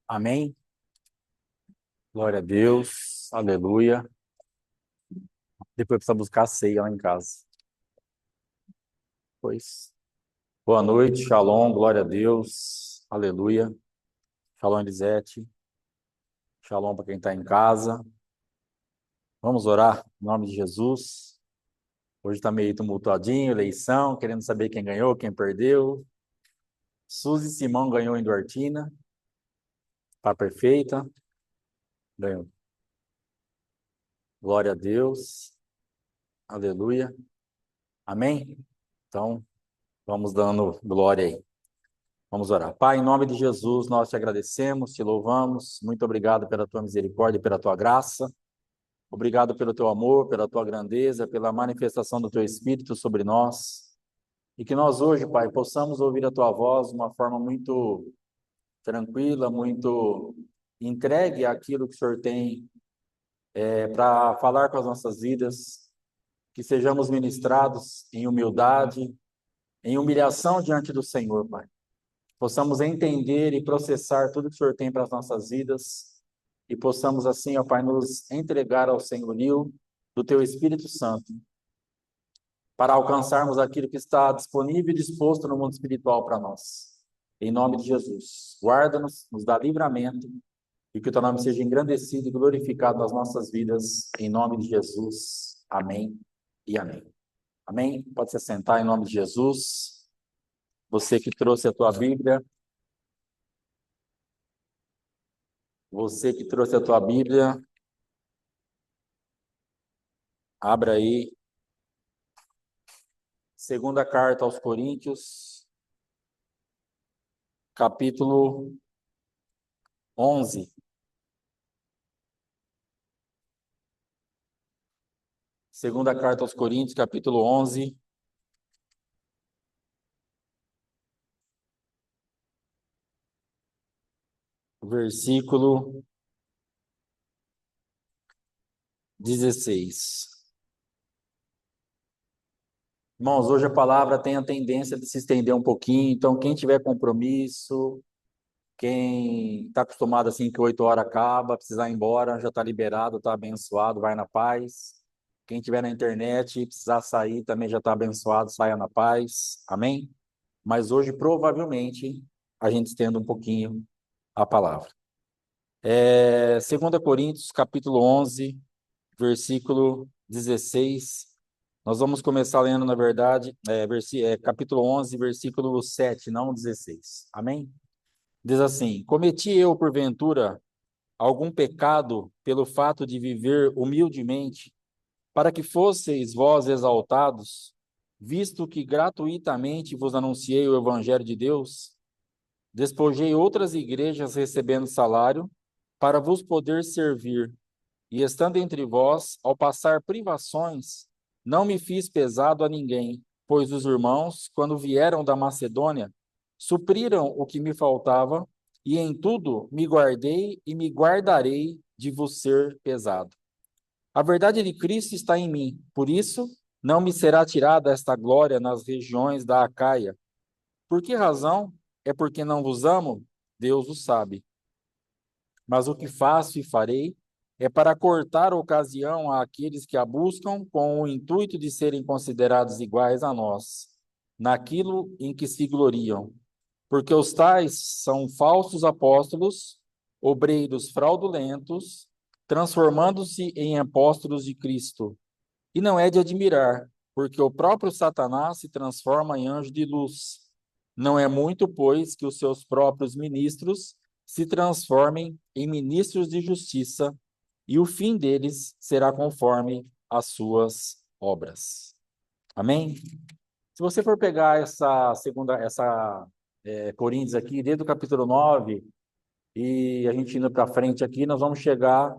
Amém? Glória a Deus. Aleluia. Depois precisa buscar a ceia lá em casa. Pois. Boa noite, Shalom, glória a Deus. Aleluia. Shalom, Elisete. Shalom para quem está em casa. Vamos orar em nome de Jesus. Hoje está meio tumultuadinho, eleição, querendo saber quem ganhou, quem perdeu. Suzy Simão ganhou em Duartina. Para perfeita. Ganhou. Glória a Deus. Aleluia. Amém? Então, vamos dando glória aí. Vamos orar. Pai, em nome de Jesus, nós te agradecemos, te louvamos. Muito obrigado pela tua misericórdia e pela tua graça. Obrigado pelo teu amor, pela tua grandeza, pela manifestação do teu Espírito sobre nós. E que nós hoje, Pai, possamos ouvir a tua voz de uma forma muito tranquila, muito entregue àquilo que o Senhor tem para falar com as nossas vidas. Que sejamos ministrados em humildade, em humilhação diante do Senhor, Pai. Possamos entender e processar tudo que o Senhor tem para as nossas vidas e possamos assim, ó Pai, nos entregar ao senhorio do Teu Espírito Santo para alcançarmos aquilo que está disponível e disposto no mundo espiritual para nós. Em nome de Jesus, guarda-nos, nos dá livramento e que o Teu nome seja engrandecido e glorificado nas nossas vidas. Em nome de Jesus. Amém e amém. Amém? Pode se sentar em nome de Jesus. Você que trouxe a tua Bíblia, Você que trouxe a tua Bíblia, abra aí, segunda carta aos Coríntios, capítulo 11. Segunda carta aos Coríntios, capítulo 11, versículo 16. Irmãos, hoje a palavra tem a tendência de se estender um pouquinho, então quem tiver compromisso, quem está acostumado assim que 8 horas acaba, precisar ir embora, já está liberado, está abençoado, vai na paz. Quem tiver na internet e precisar sair também já está abençoado, saia na paz. Amém? Mas hoje provavelmente a gente estenda um pouquinho a palavra. 2 Coríntios, capítulo 11, versículo 16. Nós vamos começar lendo, na verdade, capítulo 11, versículo 7, não 16. Amém? Diz assim: Cometi eu, porventura, algum pecado pelo fato de viver humildemente, para que fosseis vós exaltados, visto que gratuitamente vos anunciei o evangelho de Deus? Despojei outras igrejas recebendo salário, para vos poder servir, e estando entre vós, ao passar privações, não me fiz pesado a ninguém, pois os irmãos, quando vieram da Macedônia, supriram o que me faltava, e em tudo me guardei e me guardarei de vos ser pesado. A verdade de Cristo está em mim, por isso não me será tirada esta glória nas regiões da Acaia. Por que razão? É porque não vos amo? Deus o sabe. Mas o que faço e farei é para cortar ocasião àqueles que a buscam com o intuito de serem considerados iguais a nós, naquilo em que se gloriam. Porque os tais são falsos apóstolos, obreiros fraudulentos, transformando-se em apóstolos de Cristo. E não é de admirar, porque o próprio Satanás se transforma em anjo de luz. Não é muito, pois, que os seus próprios ministros se transformem em ministros de justiça, e o fim deles será conforme as suas obras. Amém? Se você for pegar Coríntios aqui, desde o capítulo 9, e a gente indo para frente aqui, nós vamos chegar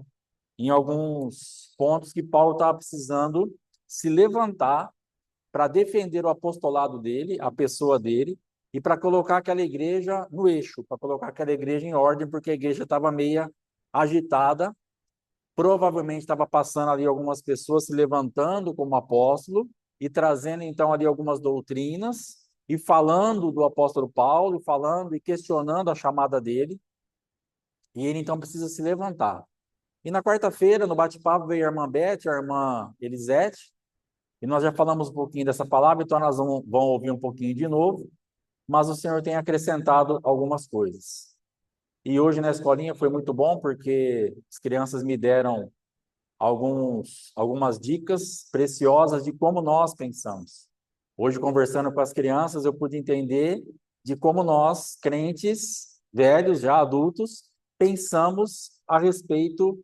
em alguns pontos que Paulo estava precisando se levantar para defender o apostolado dele, a pessoa dele, e para colocar aquela igreja no eixo, para colocar aquela igreja em ordem, porque a igreja estava meia agitada, provavelmente estava passando ali algumas pessoas se levantando como apóstolo e trazendo então ali algumas doutrinas e falando do apóstolo Paulo, falando e questionando a chamada dele. E ele então precisa se levantar. E na quarta-feira, no bate-papo, veio a irmã Beth, a irmã Elisete, e nós já falamos um pouquinho dessa palavra, então nós vamos ouvir um pouquinho de novo, mas o Senhor tem acrescentado algumas coisas. E hoje na escolinha foi muito bom, porque as crianças me deram algumas dicas preciosas de como nós pensamos. Hoje, conversando com as crianças, eu pude entender de como nós, crentes, velhos, já adultos, pensamos a respeito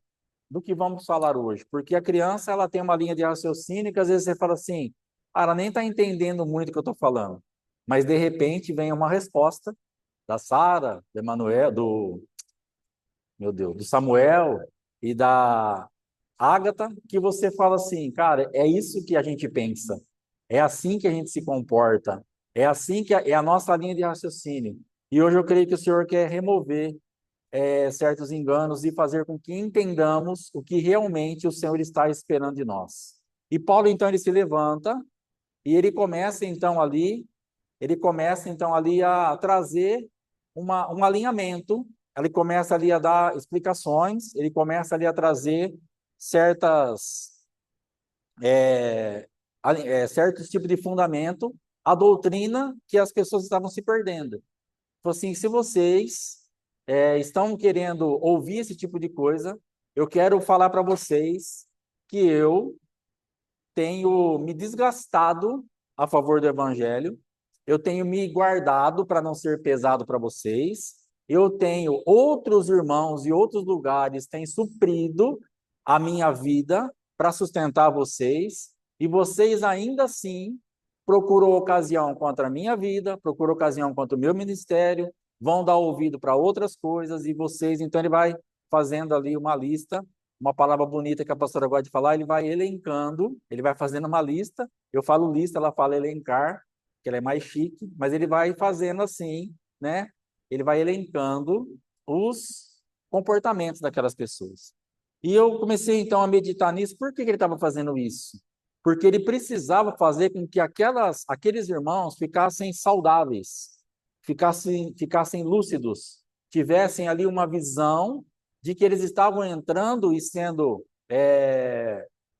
do que vamos falar hoje. Porque a criança, ela tem uma linha de raciocínio que às vezes você fala assim, ela nem está entendendo muito o que eu estou falando. Mas, de repente, vem uma resposta da Sara, do Emanuel, meu Deus, do Samuel e da Ágata, que você fala assim, cara, é isso que a gente pensa, é assim que a gente se comporta, é assim que é a nossa linha de raciocínio. E hoje eu creio que o Senhor quer remover certos enganos e fazer com que entendamos o que realmente o Senhor está esperando de nós. E Paulo, então, ele se levanta e ele começa então ali a trazer um alinhamento, ele começa ali a dar explicações, ele começa ali a trazer certas, certos tipos de fundamento, a doutrina que as pessoas estavam se perdendo. Então, assim, se vocês estão querendo ouvir esse tipo de coisa, eu quero falar para vocês que eu tenho me desgastado a favor do evangelho, eu tenho me guardado para não ser pesado para vocês, eu tenho outros irmãos e outros lugares têm suprido a minha vida para sustentar vocês, e vocês ainda assim procuram ocasião contra a minha vida, procuram ocasião contra o meu ministério, vão dar ouvido para outras coisas, e vocês, então ele vai fazendo ali uma lista, uma palavra bonita que a pastora gosta de falar, ele vai elencando, ele vai fazendo uma lista, eu falo lista, ela fala elencar, que ela é mais chique, mas ele vai fazendo assim, né? Ele vai elencando os comportamentos daquelas pessoas. E eu comecei então a meditar nisso. Por que ele estava fazendo isso? Porque ele precisava fazer com que aqueles irmãos ficassem saudáveis, ficassem lúcidos, tivessem ali uma visão de que eles estavam entrando e sendo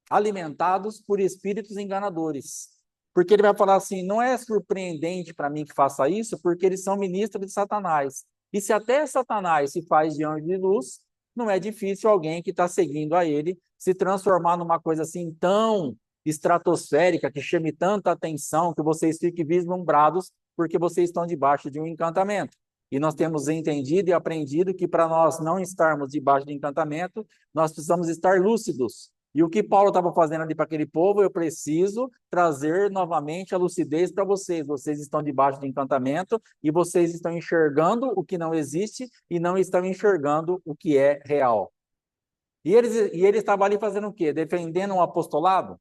alimentados por espíritos enganadores. Porque ele vai falar assim, não é surpreendente para mim que faça isso, porque eles são ministros de Satanás. E se até Satanás se faz de anjo de luz, não é difícil alguém que está seguindo a ele se transformar numa coisa assim tão estratosférica, que chame tanta atenção, que vocês fiquem vislumbrados, porque vocês estão debaixo de um encantamento. E nós temos entendido e aprendido que para nós não estarmos debaixo de encantamento, nós precisamos estar lúcidos. E o que Paulo estava fazendo ali para aquele povo, eu preciso trazer novamente a lucidez para vocês. Vocês estão debaixo de encantamento e vocês estão enxergando o que não existe e não estão enxergando o que é real. E ele estava ali fazendo o quê? Defendendo um apostolado?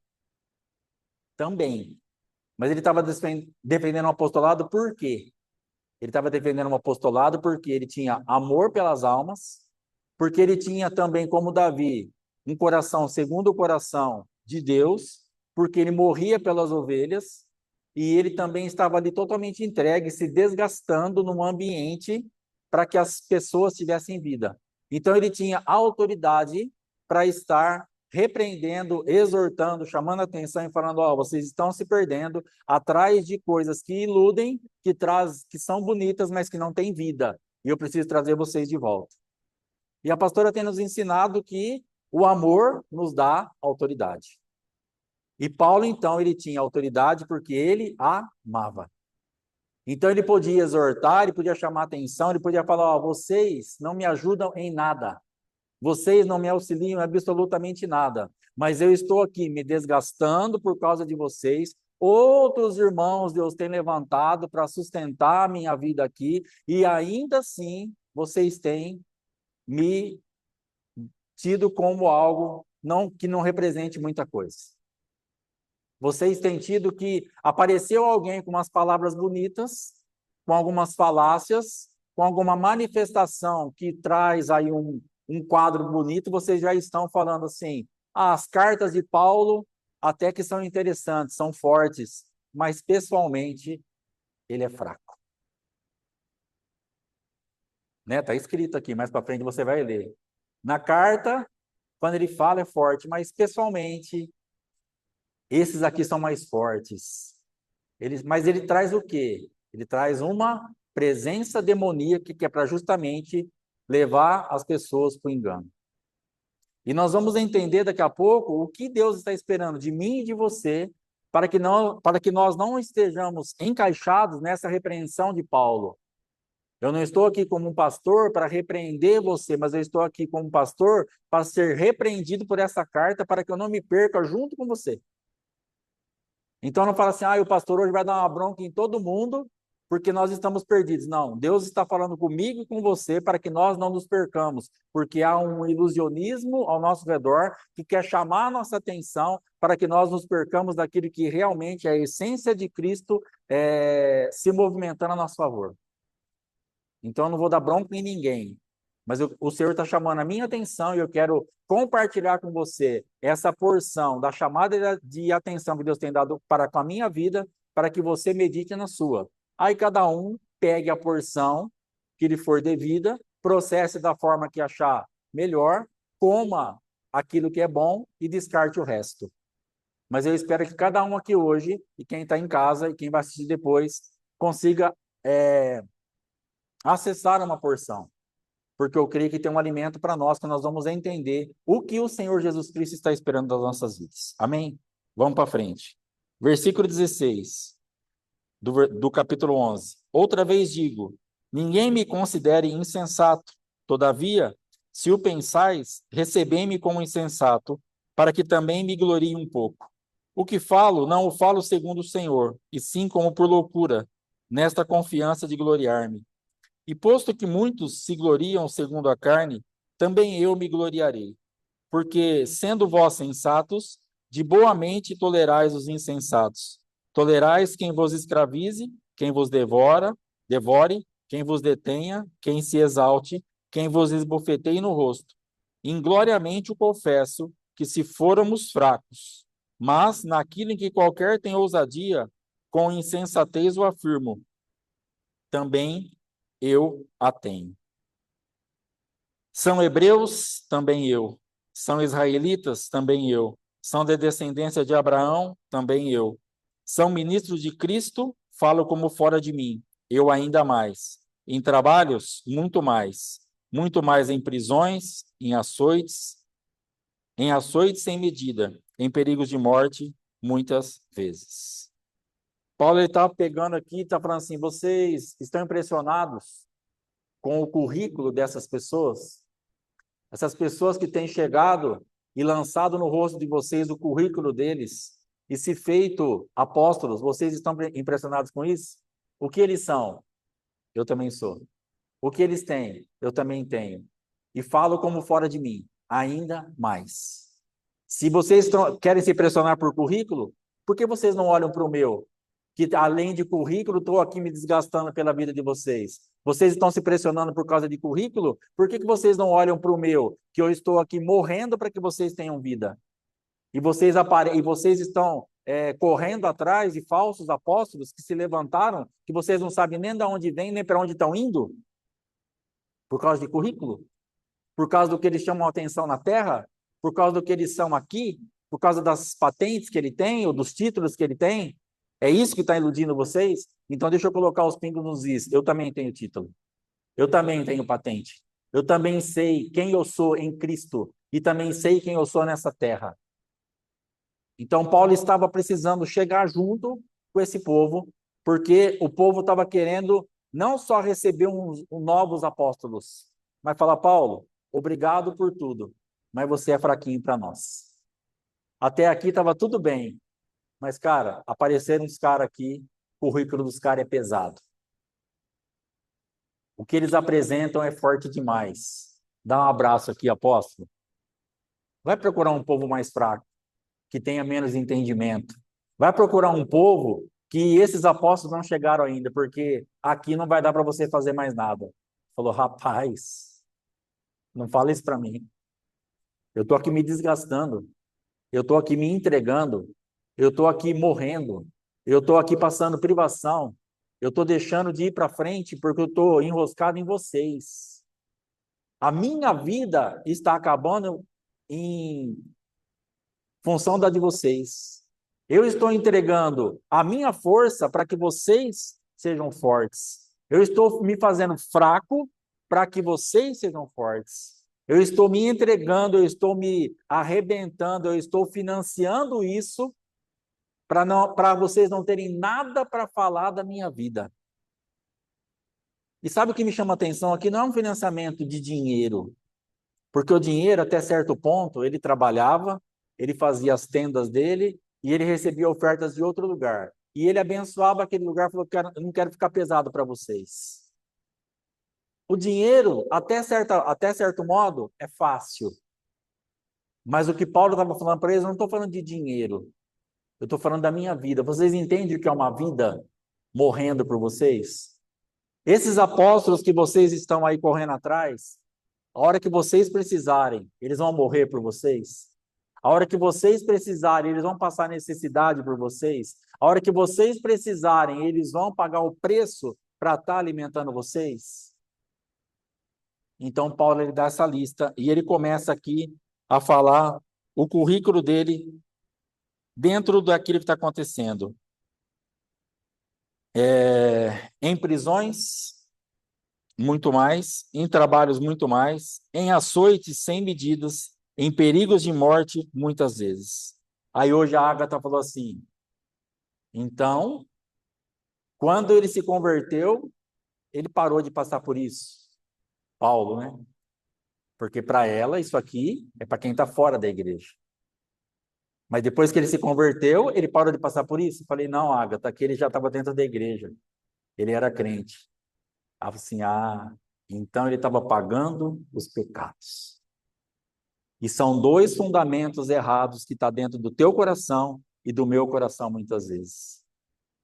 Também. Mas ele estava defendendo um apostolado por quê? Ele estava defendendo um apostolado porque ele tinha amor pelas almas, porque ele tinha também, como Davi, um coração segundo o coração de Deus, porque ele morria pelas ovelhas, e ele também estava ali totalmente entregue, se desgastando num ambiente para que as pessoas tivessem vida. Então ele tinha autoridade para estar repreendendo, exortando, chamando a atenção e falando: ó, vocês estão se perdendo atrás de coisas que iludem, que são bonitas, mas que não têm vida. E eu preciso trazer vocês de volta. E a pastora tem nos ensinado que o amor nos dá autoridade. E Paulo, então, ele tinha autoridade porque ele amava. Então, ele podia exortar, ele podia chamar atenção, ele podia falar: ó, vocês não me ajudam em nada. Vocês não me auxiliam em absolutamente nada. Mas eu estou aqui me desgastando por causa de vocês. Outros irmãos Deus tem levantado para sustentar a minha vida aqui. E ainda assim, vocês têm me tido como algo que não represente muita coisa. Vocês têm tido que apareceu alguém com umas palavras bonitas, com algumas falácias, com alguma manifestação que traz aí um quadro bonito, vocês já estão falando assim: as cartas de Paulo até que são interessantes, são fortes, mas pessoalmente ele é fraco. né? Está escrito aqui, mais para frente você vai ler. Na carta, quando ele fala é forte, mas pessoalmente, esses aqui são mais fortes. Mas ele traz o quê? Ele traz uma presença demoníaca que é para justamente levar as pessoas para o engano. E nós vamos entender daqui a pouco o que Deus está esperando de mim e de você para que nós não estejamos encaixados nessa repreensão de Paulo. Eu não estou aqui como um pastor para repreender você, mas eu estou aqui como pastor para ser repreendido por essa carta para que eu não me perca junto com você. Então não fala assim, o pastor hoje vai dar uma bronca em todo mundo porque nós estamos perdidos. Não, Deus está falando comigo e com você para que nós não nos percamos, porque há um ilusionismo ao nosso redor que quer chamar a nossa atenção para que nós nos percamos daquilo que realmente é a essência de Cristo se movimentando a nosso favor. Então eu não vou dar bronca em ninguém, mas o Senhor está chamando a minha atenção e eu quero compartilhar com você essa porção da chamada de atenção que Deus tem dado para com a minha vida, para que você medite na sua. Aí cada um pegue a porção que lhe for devida, processe da forma que achar melhor, coma aquilo que é bom e descarte o resto. Mas eu espero que cada um aqui hoje, e quem está em casa e quem vai assistir depois, consiga acessar uma porção. Porque eu creio que tem um alimento para nós, que nós vamos entender o que o Senhor Jesus Cristo está esperando das nossas vidas. Amém? Vamos para frente. Versículo 16, do capítulo 11. Outra vez digo, ninguém me considere insensato. Todavia, se o pensais, recebei-me como insensato, para que também me glorie um pouco. O que falo, não o falo segundo o Senhor, e sim como por loucura, nesta confiança de gloriar-me. E posto que muitos se gloriam segundo a carne, também eu me gloriarei. Porque, sendo vós sensatos, de boa mente tolerais os insensatos. Tolerais quem vos escravize, quem vos devore, quem vos detenha, quem se exalte, quem vos esbofeteie no rosto. Ingloriamente o confesso que se fôramos fracos, mas naquilo em que qualquer tem ousadia, com insensatez o afirmo, também eu a tenho. São hebreus? Também eu. São israelitas? Também eu. São de descendência de Abraão? Também eu. São ministros de Cristo? Falo como fora de mim. Eu ainda mais. Em trabalhos? Muito mais. Muito mais em prisões, em açoites sem medida, em perigos de morte, muitas vezes. Paulo está pegando aqui, está falando assim, vocês estão impressionados com o currículo dessas pessoas? Essas pessoas que têm chegado e lançado no rosto de vocês o currículo deles e se feito apóstolos, vocês estão impressionados com isso? O que eles são? Eu também sou. O que eles têm? Eu também tenho. E falo como fora de mim, ainda mais. Se vocês querem se impressionar por currículo, por que vocês não olham para o meu? Que além de currículo, estou aqui me desgastando pela vida de vocês. Vocês estão se pressionando por causa de currículo? Por que vocês não olham para o meu? Que eu estou aqui morrendo para que vocês tenham vida. E vocês estão correndo atrás de falsos apóstolos que se levantaram, que vocês não sabem nem de onde vêm, nem para onde estão indo? Por causa de currículo? Por causa do que eles chamam a atenção na terra? Por causa do que eles são aqui? Por causa das patentes que ele tem, ou dos títulos que ele tem? É isso que está iludindo vocês? Então deixa eu colocar os pingos nos is. Eu também tenho título. Eu também tenho patente. Eu também sei quem eu sou em Cristo. E também sei quem eu sou nessa terra. Então Paulo estava precisando chegar junto com esse povo, porque o povo estava querendo não só receber novos apóstolos, mas falar, Paulo, obrigado por tudo, mas você é fraquinho para nós. Até aqui estava tudo bem, mas, cara, apareceram uns caras aqui, o currículo dos caras é pesado. O que eles apresentam é forte demais. Dá um abraço aqui, apóstolo. Vai procurar um povo mais fraco, que tenha menos entendimento. Vai procurar um povo que esses apóstolos não chegaram ainda, porque aqui não vai dar para você fazer mais nada. Falou, rapaz, não fala isso para mim. Eu estou aqui me desgastando. Eu estou aqui me entregando. Eu estou aqui morrendo. Eu estou aqui passando privação. eu estou deixando de ir para frente porque eu estou enroscado em vocês. A minha vida está acabando em função da de vocês. Eu estou entregando a minha força para que vocês sejam fortes. Eu estou me fazendo fraco para que vocês sejam fortes. Eu estou me entregando, eu estou me arrebentando, eu estou financiando isso para vocês não terem nada para falar da minha vida. E sabe o que me chama a atenção aqui? Não é um financiamento de dinheiro, porque o dinheiro, até certo ponto, ele trabalhava, ele fazia as tendas dele e ele recebia ofertas de outro lugar. E ele abençoava aquele lugar e falou: eu não quero ficar pesado para vocês. O dinheiro, até certo modo, é fácil. Mas o que Paulo estava falando para eles, eu não estou falando de dinheiro. Eu estou falando da minha vida. Vocês entendem o que é uma vida morrendo por vocês? Esses apóstolos que vocês estão aí correndo atrás, a hora que vocês precisarem, eles vão morrer por vocês. A hora que vocês precisarem, eles vão passar necessidade por vocês. A hora que vocês precisarem, eles vão pagar o preço para estar alimentando vocês. Então, Paulo ele dá essa lista e ele começa aqui a falar o currículo dele dentro daquilo que está acontecendo. Em prisões, muito mais, em trabalhos, muito mais, em açoites sem medidas, em perigos de morte, muitas vezes. Aí hoje a Agatha falou assim, então, quando ele se converteu, ele parou de passar por isso. Paulo, né? Porque para ela, isso aqui é para quem está fora da igreja. Mas depois que ele se converteu, ele parou de passar por isso. Falei, não, Agatha, aqui ele já estava dentro da igreja. Ele era crente. Ela falou assim, então ele estava pagando os pecados. E são dois fundamentos errados que estão dentro do teu coração e do meu coração muitas vezes.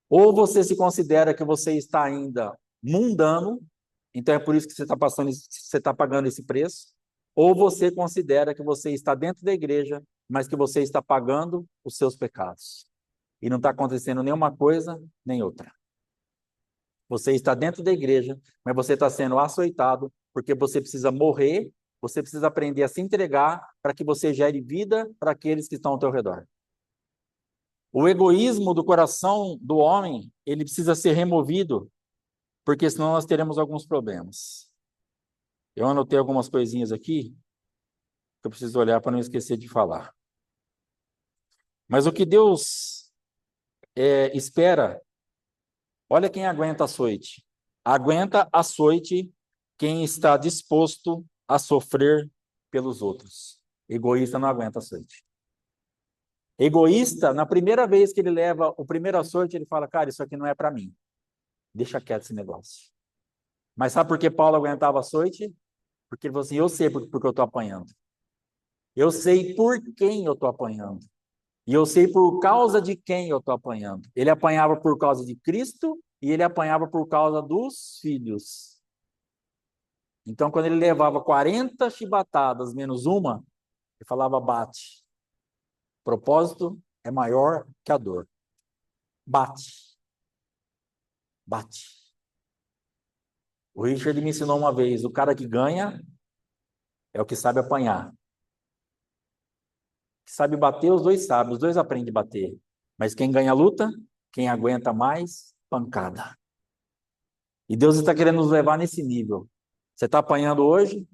Ou você se considera que você está ainda mundano, então é por isso que você está passando, você está pagando esse preço, ou você considera que você está dentro da igreja, mas que você está pagando os seus pecados. E não está acontecendo nenhuma coisa, nem outra. Você está dentro da igreja, mas você está sendo açoitado, porque você precisa morrer, você precisa aprender a se entregar para que você gere vida para aqueles que estão ao teu redor. O egoísmo do coração do homem, ele precisa ser removido, porque senão nós teremos alguns problemas. Eu anotei algumas coisinhas aqui, que eu preciso olhar para não esquecer de falar. Mas o que Deus espera, olha quem aguenta açoite. Aguenta açoite quem está disposto a sofrer pelos outros. Egoísta não aguenta açoite. Egoísta, na primeira vez que ele leva o primeiro açoite, ele fala, cara, isso aqui não é para mim. Deixa quieto esse negócio. Mas sabe por que Paulo aguentava açoite? Porque ele falou assim, eu sei porque eu estou apanhando. Eu sei por quem eu estou apanhando. E eu sei por causa de quem eu estou apanhando. Ele apanhava por causa de Cristo e ele apanhava por causa dos filhos. Então, quando ele levava 40 chibatadas menos uma, ele falava, bate. O propósito é maior que a dor. Bate. Bate. O Richard me ensinou uma vez, o cara que ganha é o que sabe apanhar. Que sabe bater, os dois sabem, os dois aprendem a bater. Mas quem ganha a luta, quem aguenta mais, pancada. E Deus está querendo nos levar nesse nível. Você está apanhando hoje?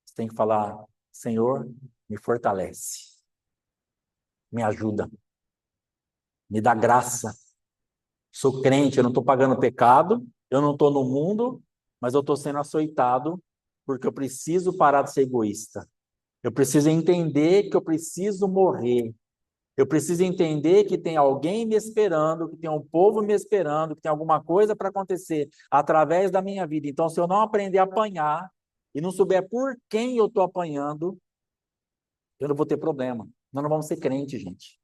Você tem que falar, Senhor, me fortalece. Me ajuda. Me dá graça. Sou crente, eu não estou pagando pecado, eu não estou no mundo, mas eu estou sendo açoitado porque eu preciso parar de ser egoísta. Eu preciso entender que eu preciso morrer. Eu preciso entender que tem alguém me esperando, que tem um povo me esperando, que tem alguma coisa para acontecer através da minha vida. Então, se eu não aprender a apanhar e não souber por quem eu estou apanhando, eu não vou ter problema. Nós não vamos ser crente, gente.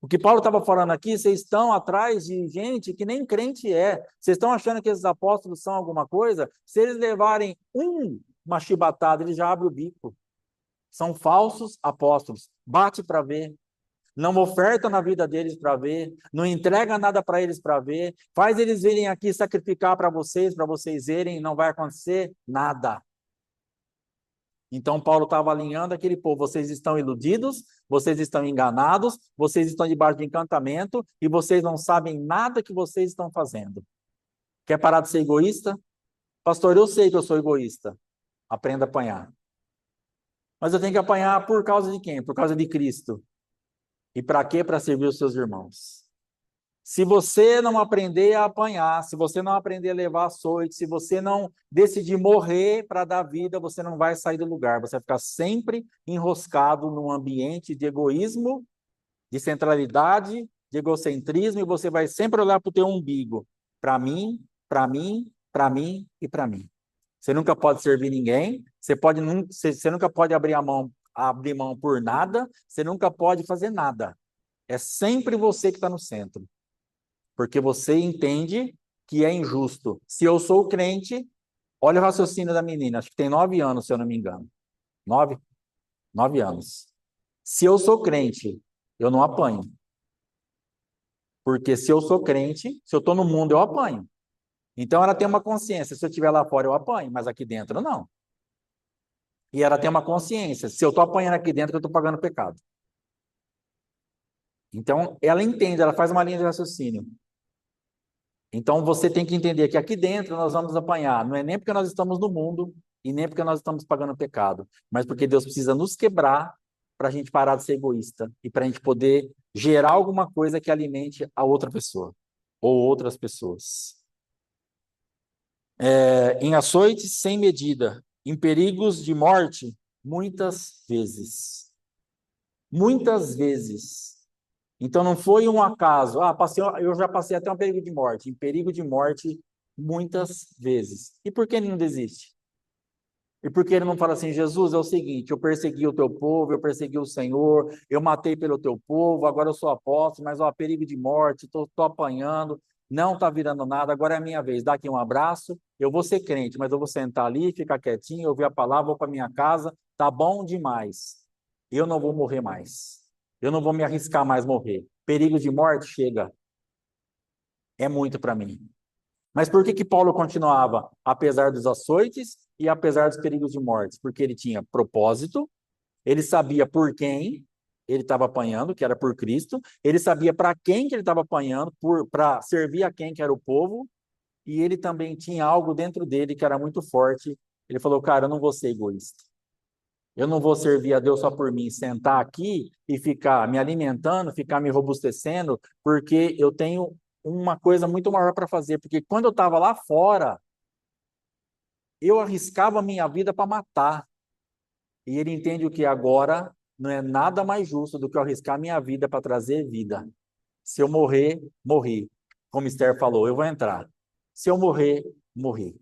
O que Paulo estava falando aqui, vocês estão atrás de gente que nem crente é. Vocês estão achando que esses apóstolos são alguma coisa? Se eles levarem uma chibatada, eles já abrem o bico. São falsos apóstolos. Bate para ver. não oferta na vida deles para ver, não entrega nada para eles para ver, faz eles virem aqui sacrificar para vocês verem, não vai acontecer nada. Então, Paulo estava alinhando aquele povo, vocês estão iludidos, vocês estão enganados, vocês estão debaixo de encantamento e vocês não sabem nada que vocês estão fazendo. Quer parar de ser egoísta? Pastor, eu sei que eu sou egoísta. Aprenda a apanhar. Mas eu tenho que apanhar por causa de quem? Por causa de Cristo. E para quê? Para servir os seus irmãos. Se você não aprender a apanhar, se você não aprender a levar açoite, se você não decidir morrer para dar vida, você não vai sair do lugar. Você vai ficar sempre enroscado num ambiente de egoísmo, de centralidade, de egocentrismo, e você vai sempre olhar para o teu umbigo. Para mim, para mim, para mim e para mim. Você nunca pode servir ninguém, você nunca pode abrir mão por nada, você nunca pode fazer nada. É sempre você que está no centro. Porque você entende que é injusto. Se eu sou crente, olha o raciocínio da menina, acho que tem 9 anos, se eu não me engano. 9? 9 anos. Se eu sou crente, eu não apanho. Porque se eu sou crente, se eu estou no mundo, eu apanho. Então ela tem uma consciência, se eu estiver lá fora, eu apanho, mas aqui dentro não. E ela tem uma consciência, se eu estou apanhando aqui dentro, eu estou pagando pecado. Então ela entende, ela faz uma linha de raciocínio. Então você tem que entender que aqui dentro nós vamos apanhar, não é nem porque nós estamos no mundo e nem porque nós estamos pagando pecado, mas porque Deus precisa nos quebrar para a gente parar de ser egoísta e para a gente poder gerar alguma coisa que alimente a outra pessoa ou outras pessoas. Em açoites sem medida, em perigos de morte, muitas vezes. Muitas vezes. Então não foi um acaso. Eu já passei até um perigo de morte. Em perigo de morte, muitas vezes. E por que ele não desiste? E por que ele não fala assim, Jesus, é o seguinte, eu persegui o teu povo, eu persegui o Senhor, eu matei pelo teu povo, agora eu sou apóstolo, mas perigo de morte, estou apanhando, não está virando nada, agora é a minha vez, dá aqui um abraço, eu vou ser crente, mas eu vou sentar ali, ficar quietinho, ouvir a palavra, vou para minha casa, tá bom demais. Eu não vou morrer mais. Eu não vou me arriscar mais morrer. Perigo de morte, chega. É muito para mim. Mas por que Paulo continuava, apesar dos açoites e apesar dos perigos de morte? Porque ele tinha propósito, ele sabia por quem ele estava apanhando, que era por Cristo, ele sabia para quem que ele estava apanhando, para servir a quem que era o povo, e ele também tinha algo dentro dele que era muito forte. Ele falou, cara, eu não vou ser egoísta. Eu não vou servir a Deus só por mim, sentar aqui e ficar me alimentando, ficar me robustecendo, porque eu tenho uma coisa muito maior para fazer. Porque quando eu estava lá fora, eu arriscava a minha vida para matar. E ele entende o que agora não é nada mais justo do que eu arriscar a minha vida para trazer vida. Se eu morrer, morri. Como Esther falou, eu vou entrar. Se eu morrer, morri.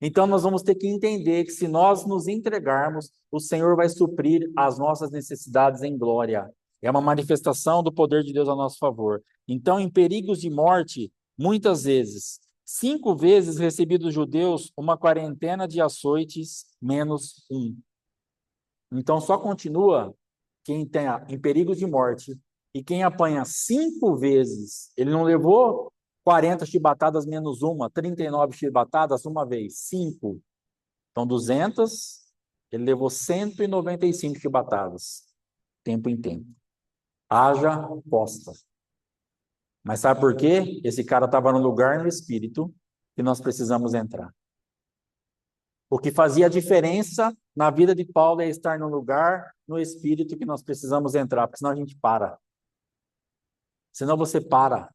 Então, nós vamos ter que entender que se nós nos entregarmos, o Senhor vai suprir as nossas necessidades em glória. É uma manifestação do poder de Deus a nosso favor. Então, em perigos de morte, muitas vezes, 5 vezes recebi dos judeus uma quarentena de açoites menos 1. Então, só continua quem tem em perigos de morte. E quem apanha 5 vezes, ele não levou 40 chibatadas menos uma, 39 chibatadas uma vez, 5. Então, 200, ele levou 195 chibatadas, tempo em tempo. Haja posta. Mas sabe por quê? Esse cara estava no lugar no espírito que nós precisamos entrar. O que fazia a diferença na vida de Paulo é estar no lugar no espírito que nós precisamos entrar, porque senão a gente para. Senão você para.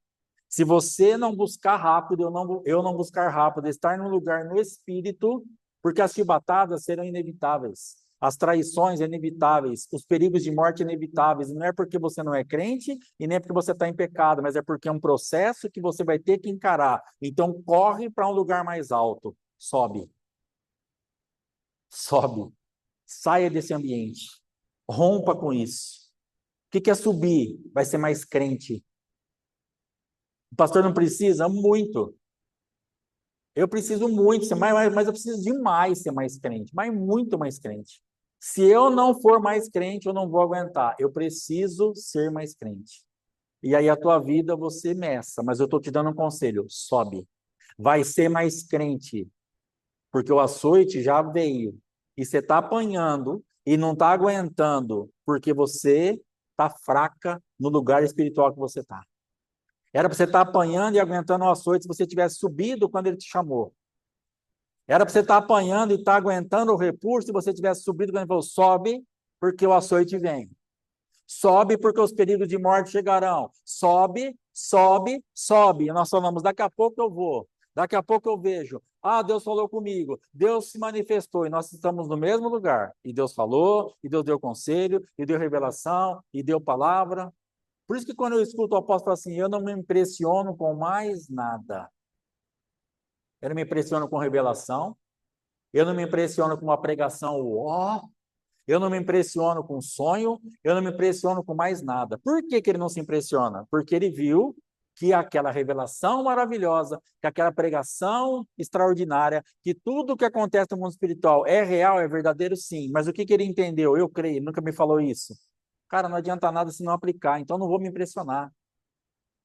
Se você não buscar rápido, eu não buscar rápido, estar num lugar no espírito, porque as chibatadas serão inevitáveis, as traições inevitáveis, os perigos de morte inevitáveis. E não é porque você não é crente e nem é porque você está em pecado, mas é porque é um processo que você vai ter que encarar. Então corre para um lugar mais alto, sobe, sobe, saia desse ambiente, rompa com isso. O que é subir? Vai ser mais crente. O pastor não precisa? Muito. Eu preciso muito ser mas eu preciso demais ser mais crente, mas muito mais crente. Se eu não for mais crente, eu não vou aguentar. Eu preciso ser mais crente. E aí a tua vida você meça, mas eu estou te dando um conselho, sobe. Vai ser mais crente, porque o açoite já veio. E você está apanhando e não está aguentando, porque você está fraca no lugar espiritual que você está. Era para você estar apanhando e aguentando o açoite se você tivesse subido quando ele te chamou. Era para você estar apanhando e estar aguentando o repulso se você tivesse subido quando ele falou, sobe, porque o açoite vem. Sobe porque os perigos de morte chegarão. Sobe, sobe, sobe. E nós falamos, daqui a pouco eu vou. Daqui a pouco eu vejo. Ah, Deus falou comigo. Deus se manifestou. E nós estamos no mesmo lugar. E Deus falou, e Deus deu conselho, e deu revelação, e deu palavra. Por isso que quando eu escuto o apóstolo assim, eu não me impressiono com mais nada. Eu não me impressiono com revelação. Eu não me impressiono com uma pregação, ó. Eu não me impressiono com sonho, eu não me impressiono com mais nada. Por que que ele não se impressiona? Porque ele viu que aquela revelação maravilhosa, que aquela pregação extraordinária, que tudo o que acontece no mundo espiritual é real, é verdadeiro, sim. Mas o que que ele entendeu? Eu creio, ele nunca me falou isso. Cara, não adianta nada se não aplicar, então não vou me impressionar.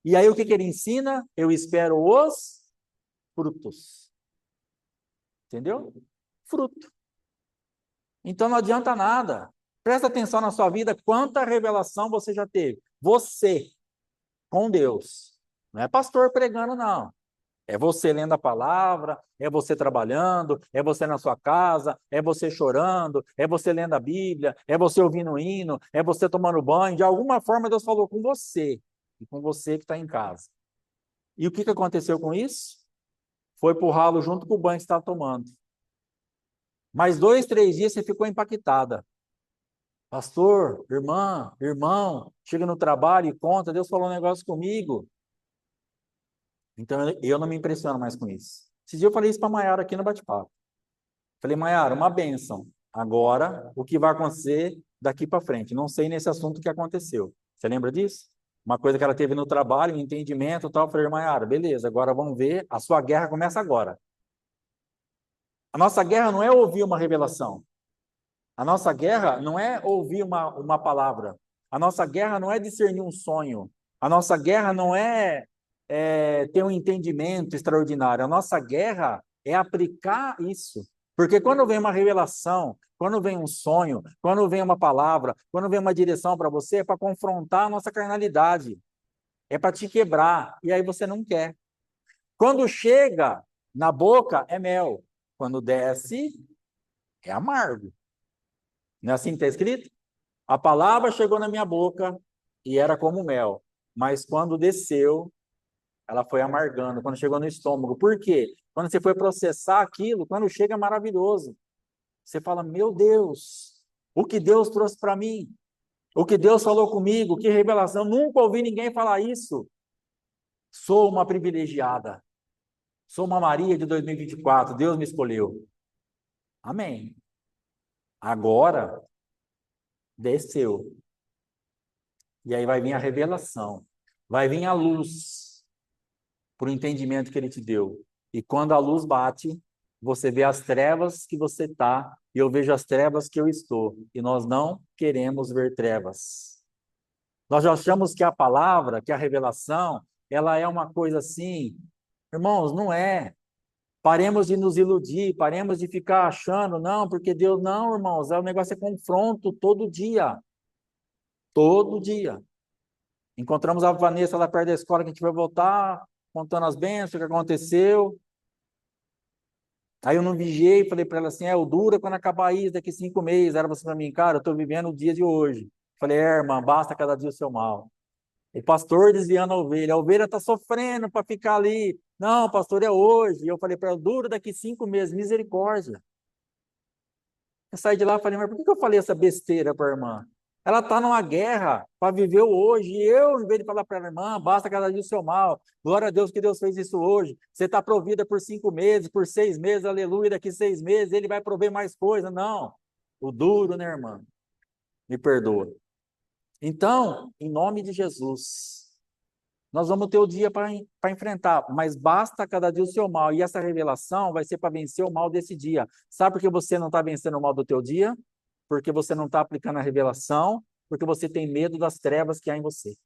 E aí o que que ele ensina? Eu espero os frutos. Entendeu? Fruto. Então não adianta nada. Presta atenção na sua vida, quanta revelação você já teve. Você, com Deus. Não é pastor pregando, não. É você lendo a palavra, é você trabalhando, é você na sua casa, é você chorando, é você lendo a Bíblia, é você ouvindo o hino, é você tomando banho. De alguma forma Deus falou com você, e com você que está em casa. E o que aconteceu com isso? Foi pro ralo junto com o banho que você está tomando. Mais 2, 3 dias você ficou impactada. Pastor, irmã, irmão, chega no trabalho e conta, Deus falou um negócio comigo. Então eu não me impressiono mais com isso. Esse dia eu falei isso para a Maiara aqui no bate-papo. Falei, Maiara, uma bênção. Agora, o que vai acontecer daqui para frente? Não sei nesse assunto o que aconteceu. Você lembra disso? Uma coisa que ela teve no trabalho, um entendimento e tal. Eu falei, Maiara, beleza, agora vamos ver, a sua guerra começa agora. A nossa guerra não é ouvir uma revelação. A nossa guerra não é ouvir uma palavra. A nossa guerra não é discernir um sonho. A nossa guerra não é ter um entendimento extraordinário. A nossa guerra é aplicar isso. Porque quando vem uma revelação, quando vem um sonho, quando vem uma palavra, quando vem uma direção para você, é para confrontar a nossa carnalidade. É para te quebrar. E aí você não quer. Quando chega na boca, é mel. Quando desce, é amargo. Não é assim que está escrito? A palavra chegou na minha boca e era como mel, mas quando desceu, ela foi amargando, quando chegou no estômago. Por quê? Quando você foi processar aquilo, quando chega é maravilhoso. Você fala, meu Deus, o que Deus trouxe para mim? O que Deus falou comigo? Que revelação. Nunca ouvi ninguém falar isso. Sou uma privilegiada. Sou uma Maria de 2024. Deus me escolheu. Amém. Agora, desceu. E aí vai vir a revelação. Vai vir a luz para o entendimento que ele te deu. E quando a luz bate, você vê as trevas que você está e eu vejo as trevas que eu estou. E nós não queremos ver trevas. Nós já achamos que a palavra, que a revelação, ela é uma coisa assim. Irmãos, não é. Paremos de nos iludir, paremos de ficar achando, não, porque Deus, não, irmãos, o negócio é confronto todo dia. Todo dia. Encontramos a Vanessa lá perto da escola, que a gente vai voltar, contando as bênçãos, o que aconteceu. Aí eu não vigiei, falei para ela assim, o dura quando acabar isso, daqui 5 meses. Era você para mim, cara, eu estou vivendo o dia de hoje. Falei, irmã, basta cada dia o seu mal. O pastor desviando a ovelha está sofrendo para ficar ali. Não, pastor, é hoje. E eu falei para ela, dura daqui 5 meses, misericórdia. Eu saí de lá e falei, mas por que eu falei essa besteira para a irmã? Ela está numa guerra para viver o hoje. E eu, em vez de falar para a irmã, basta cada dia o seu mal. Glória a Deus que Deus fez isso hoje. Você está provida por 5 meses, por 6 meses, aleluia. Daqui 6 meses ele vai prover mais coisa. Não. O duro, né, irmã? Me perdoa. Então, em nome de Jesus, nós vamos ter o dia para enfrentar, mas basta cada dia o seu mal. E essa revelação vai ser para vencer o mal desse dia. Sabe por que você não está vencendo o mal do teu dia? porque você não está aplicando a revelação, porque você tem medo das trevas que há em você.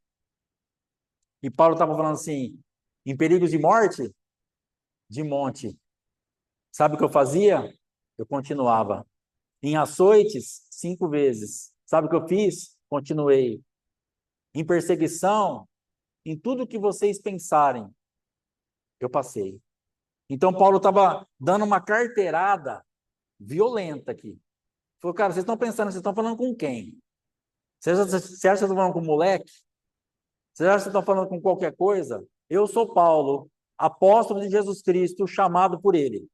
E Paulo estava falando assim, em perigos de morte, de monte. Sabe o que eu fazia? Eu continuava. Em açoites, 5 vezes. Sabe o que eu fiz? Continuei. Em perseguição, em tudo que vocês pensarem, eu passei. Então, Paulo estava dando uma carteirada violenta aqui. Falou, cara, vocês estão pensando, vocês estão falando com quem? Você acha que vocês estão falando com moleque? Vocês acham que vocês estão falando com qualquer coisa? Eu sou Paulo, apóstolo de Jesus Cristo, chamado por ele.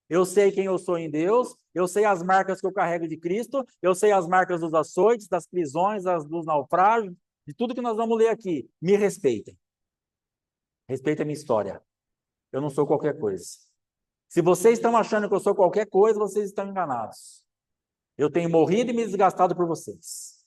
Eu sei quem eu sou em Deus, eu sei as marcas que eu carrego de Cristo, eu sei as marcas dos açoites, das prisões, dos naufrágios, de tudo que nós vamos ler aqui. Me respeitem. Respeitem a minha história. Eu não sou qualquer coisa. Se vocês estão achando que eu sou qualquer coisa, vocês estão enganados. Eu tenho morrido e me desgastado por vocês.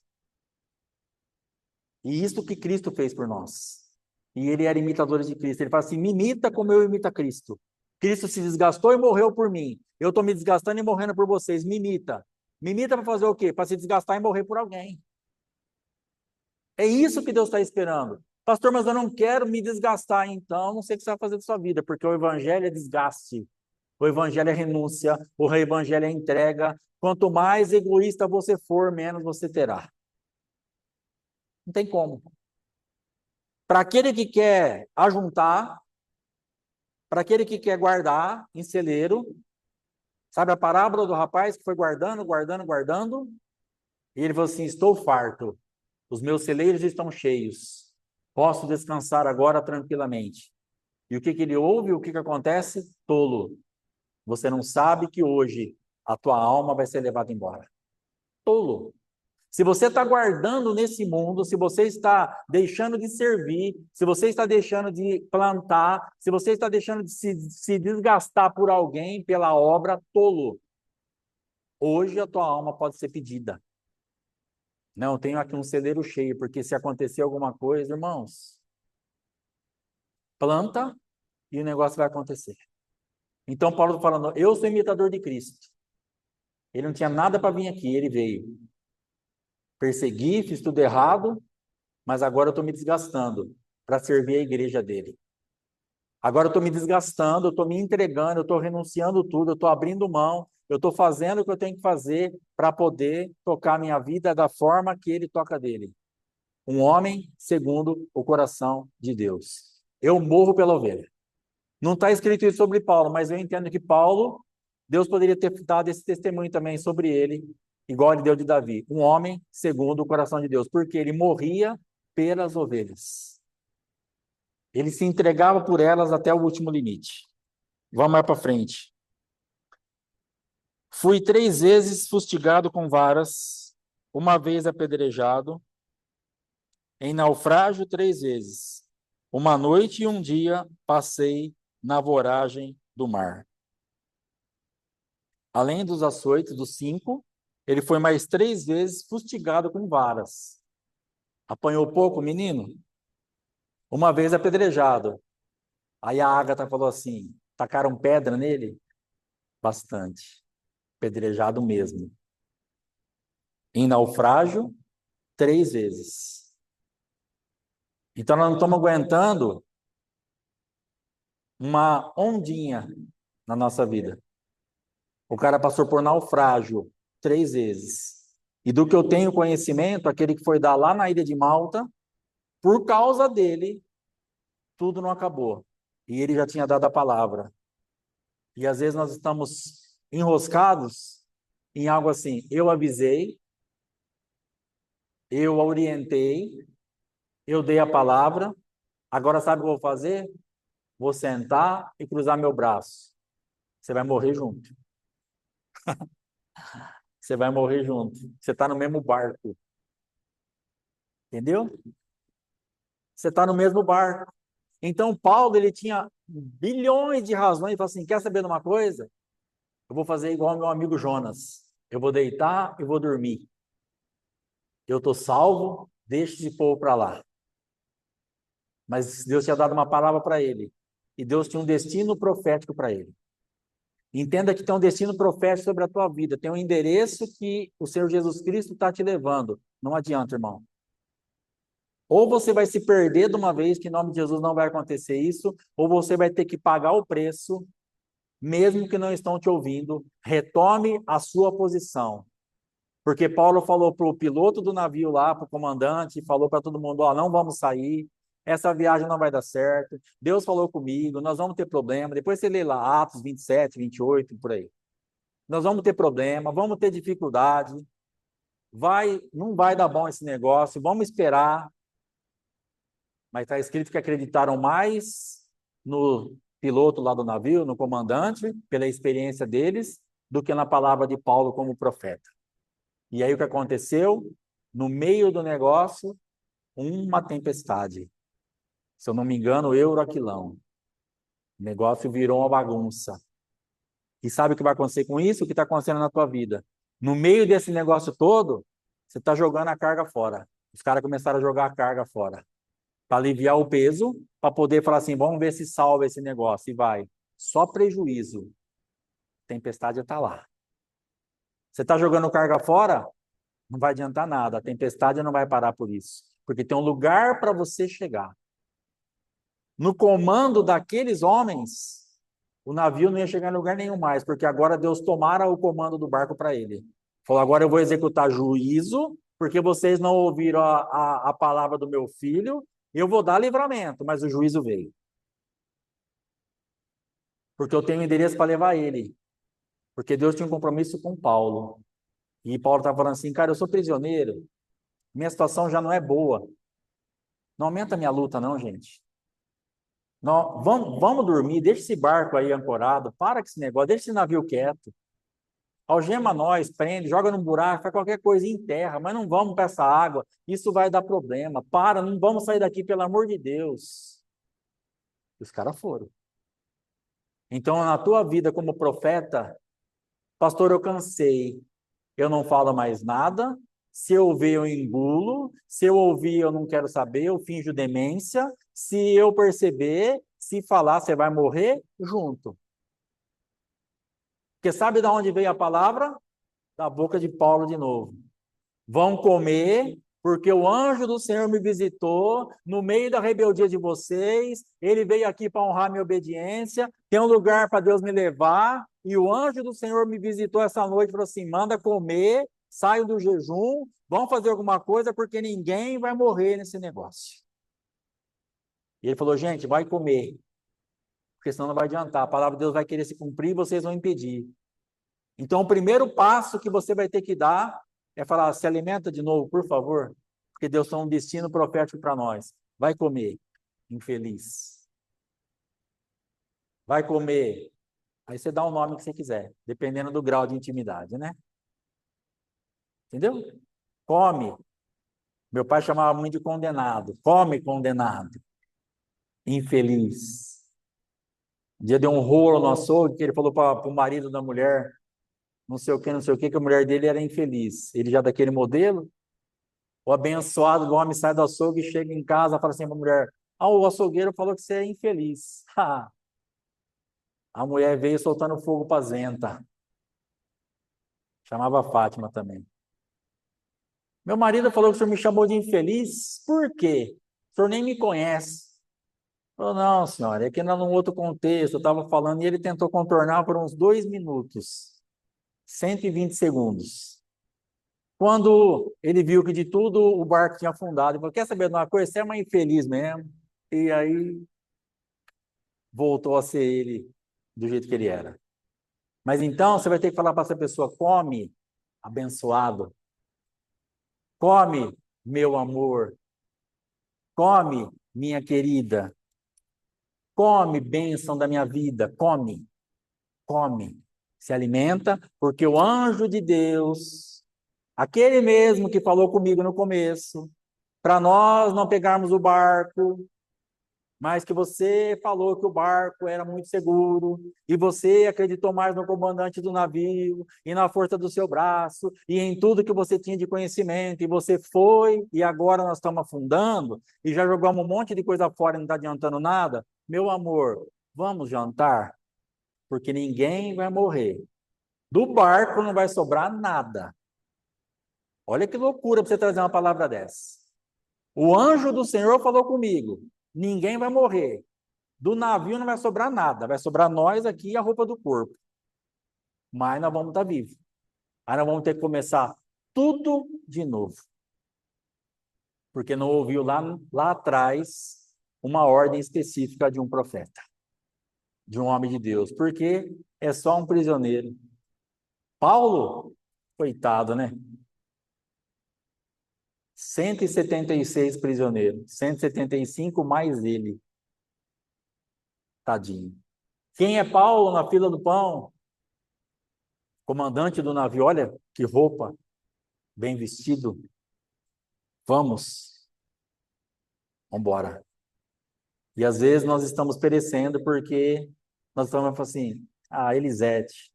E isso que Cristo fez por nós. E ele era imitador de Cristo. Ele fala assim, me imita como eu imito a Cristo. Cristo se desgastou e morreu por mim. Eu estou me desgastando e morrendo por vocês. Me imita. Me imita para fazer o quê? Para se desgastar e morrer por alguém. É isso que Deus está esperando. Pastor, mas eu não quero me desgastar, então não sei o que você vai fazer da sua vida, porque o evangelho é desgaste. O evangelho é renúncia. O evangelho é entrega. Quanto mais egoísta você for, menos você terá. Não tem como. Para aquele que quer ajuntar, para aquele que quer guardar em celeiro, sabe a parábola do rapaz que foi guardando, guardando, guardando? E ele falou assim, estou farto, os meus celeiros estão cheios, posso descansar agora tranquilamente. E o que ele ouve, o que acontece? Tolo, você não sabe que hoje a tua alma vai ser levada embora. Tolo. Se você está guardando nesse mundo, se você está deixando de servir, se você está deixando de plantar, se você está deixando de se desgastar por alguém, pela obra, tolo. Hoje a tua alma pode ser pedida. Não, eu tenho aqui um celeiro cheio, porque se acontecer alguma coisa, irmãos, planta e o negócio vai acontecer. Então Paulo está falando, eu sou imitador de Cristo. Ele não tinha nada para vir aqui, ele veio. Persegui, fiz tudo errado, mas agora eu estou me desgastando para servir a igreja dele. Agora eu estou me desgastando, eu estou me entregando, eu estou renunciando tudo, eu estou abrindo mão, eu estou fazendo o que eu tenho que fazer para poder tocar a minha vida da forma que ele toca dele. Um homem segundo o coração de Deus. Eu morro pela ovelha. Não está escrito isso sobre Paulo, mas eu entendo que Paulo, Deus poderia ter dado esse testemunho também sobre ele, igual ele deu de Davi. Um homem segundo o coração de Deus, porque ele morria pelas ovelhas. Ele se entregava por elas até o último limite. Vamos mais para frente. Fui 3 vezes fustigado com varas, uma vez apedrejado, em naufrágio 3 vezes. Uma noite e um dia passei na voragem do mar. Além dos açoites, dos 5, ele foi mais 3 vezes fustigado com varas. Apanhou pouco, menino? Uma vez apedrejado. Aí a Ágata falou assim, tacaram pedra nele? Bastante. Apedrejado mesmo. Em naufrágio, 3 vezes. Então nós não estamos aguentando uma ondinha na nossa vida. O cara passou por naufrágio 3 vezes. E do que eu tenho conhecimento, aquele que foi dar lá na ilha de Malta, por causa dele, tudo não acabou. E ele já tinha dado a palavra. E às vezes nós estamos enroscados em algo assim. Eu avisei, eu orientei, eu dei a palavra. Agora sabe o que eu vou fazer? Vou sentar e cruzar meu braço. Você vai morrer junto. Você vai morrer junto. Você está no mesmo barco. Entendeu? Você está no mesmo barco. Então, Paulo, ele tinha bilhões de razões. Ele falou assim, quer saber de uma coisa? Eu vou fazer igual ao meu amigo Jonas. Eu vou deitar e vou dormir. Eu estou salvo, deixe esse povo para lá. Mas Deus tinha dado uma palavra para ele. E Deus tinha um destino profético para ele. Entenda que tem um destino profético sobre a tua vida, tem um endereço que o Senhor Jesus Cristo está te levando. Não adianta, irmão. Ou você vai se perder de uma vez, que em nome de Jesus não vai acontecer isso, ou você vai ter que pagar o preço, mesmo que não estão te ouvindo. Retome a sua posição. Porque Paulo falou para o piloto do navio lá, para o comandante, falou para todo mundo, ó, não vamos sair, essa viagem não vai dar certo, Deus falou comigo, nós vamos ter problema. Depois você lê lá Atos 27, 28, por aí. Nós vamos ter problema, vamos ter dificuldade, não vai dar bom esse negócio, vamos esperar. Mas está escrito que acreditaram mais no piloto lá do navio, no comandante, pela experiência deles, do que na palavra de Paulo como profeta. E aí o que aconteceu? No meio do negócio, uma tempestade. Se eu não me engano, Euroaquilão. O negócio virou uma bagunça. E sabe o que vai acontecer com isso? O que está acontecendo na tua vida? No meio desse negócio todo, você está jogando a carga fora. Os caras começaram a jogar a carga fora. Para aliviar o peso, para poder falar assim, vamos ver se salva esse negócio. E vai. Só prejuízo. A tempestade está lá. Você está jogando carga fora? Não vai adiantar nada. A tempestade não vai parar por isso. Porque tem um lugar para você chegar. No comando daqueles homens, o navio não ia chegar em lugar nenhum mais, porque agora Deus tomara o comando do barco para ele. Falou, agora eu vou executar juízo, porque vocês não ouviram a palavra do meu filho, eu vou dar livramento, mas o juízo veio. Porque eu tenho endereço para levar ele. Porque Deus tinha um compromisso com Paulo. E Paulo estava falando assim, cara, eu sou prisioneiro, minha situação já não é boa. Não aumenta a minha luta não, gente. Não, vamos dormir, deixa esse barco aí ancorado, para com esse negócio, deixa esse navio quieto. Algema nós, prende, joga num buraco, faz qualquer coisa em terra, mas não vamos para essa água, isso vai dar problema. Para, não vamos sair daqui, pelo amor de Deus. E os caras foram. Então, na tua vida como profeta, pastor, eu cansei, eu não falo mais nada, se eu ver, eu engulo, se eu ouvir, eu não quero saber, eu finjo demência, se eu perceber, se falar, você vai morrer junto. Porque sabe de onde veio a palavra? Da boca de Paulo de novo. Vão comer, porque o anjo do Senhor me visitou no meio da rebeldia de vocês, ele veio aqui para honrar minha obediência, tem um lugar para Deus me levar, e o anjo do Senhor me visitou essa noite e falou assim, manda comer, saio do jejum, vão fazer alguma coisa, porque ninguém vai morrer nesse negócio. E ele falou, gente, vai comer, porque senão não vai adiantar, a palavra de Deus vai querer se cumprir e vocês vão impedir. Então, o primeiro passo que você vai ter que dar é falar, se alimenta de novo, por favor, porque Deus tem um destino profético para nós. Vai comer, infeliz. Vai comer. Aí você dá o nome que você quiser, dependendo do grau de intimidade, né? Entendeu? Come. Meu pai chamava muito de condenado. Come, condenado. Infeliz. Um dia deu um rolo no açougue que ele falou para o marido da mulher, não sei o que a mulher dele era infeliz. Ele já daquele modelo, o abençoado do homem sai do açougue e chega em casa e fala assim para a mulher, o açougueiro falou que você é infeliz. A mulher veio soltando fogo para zenta. Chamava Fátima também. Meu marido falou que o senhor me chamou de infeliz, por quê? O senhor nem me conhece. Falou, não, senhora, é que num outro contexto, eu estava falando e ele tentou contornar por uns 2 minutos. 120 segundos. Quando ele viu que de tudo o barco tinha afundado, ele falou, quer saber de uma coisa? Você é uma infeliz mesmo. E aí voltou a ser ele do jeito que ele era. Mas então você vai ter que falar para essa pessoa, come, abençoado. Come, meu amor. Come, minha querida. Come, bênção da minha vida. Come, come. Se alimenta, porque o anjo de Deus, aquele mesmo que falou comigo no começo, para nós não pegarmos o barco, mas que você falou que o barco era muito seguro, e você acreditou mais no comandante do navio, e na força do seu braço, e em tudo que você tinha de conhecimento, e você foi, e agora nós estamos afundando, e já jogamos um monte de coisa fora e não está adiantando nada. Meu amor, vamos jantar? porque ninguém vai morrer. Do barco não vai sobrar nada. Olha que loucura para você trazer uma palavra dessa. O anjo do Senhor falou comigo: ninguém vai morrer. Do navio não vai sobrar nada, vai sobrar nós aqui e a roupa do corpo. Mas nós vamos estar vivos. Aí nós vamos ter que começar tudo de novo. Porque não ouviu lá atrás uma ordem específica de um profeta, de um homem de Deus. Porque é só um prisioneiro. Paulo, coitado, né? 176 prisioneiros, 175 mais ele. Tadinho. Quem é Paulo na fila do pão? Comandante do navio, olha que roupa, bem vestido. Vamos embora. E às vezes nós estamos perecendo porque nós estamos assim, Elisete,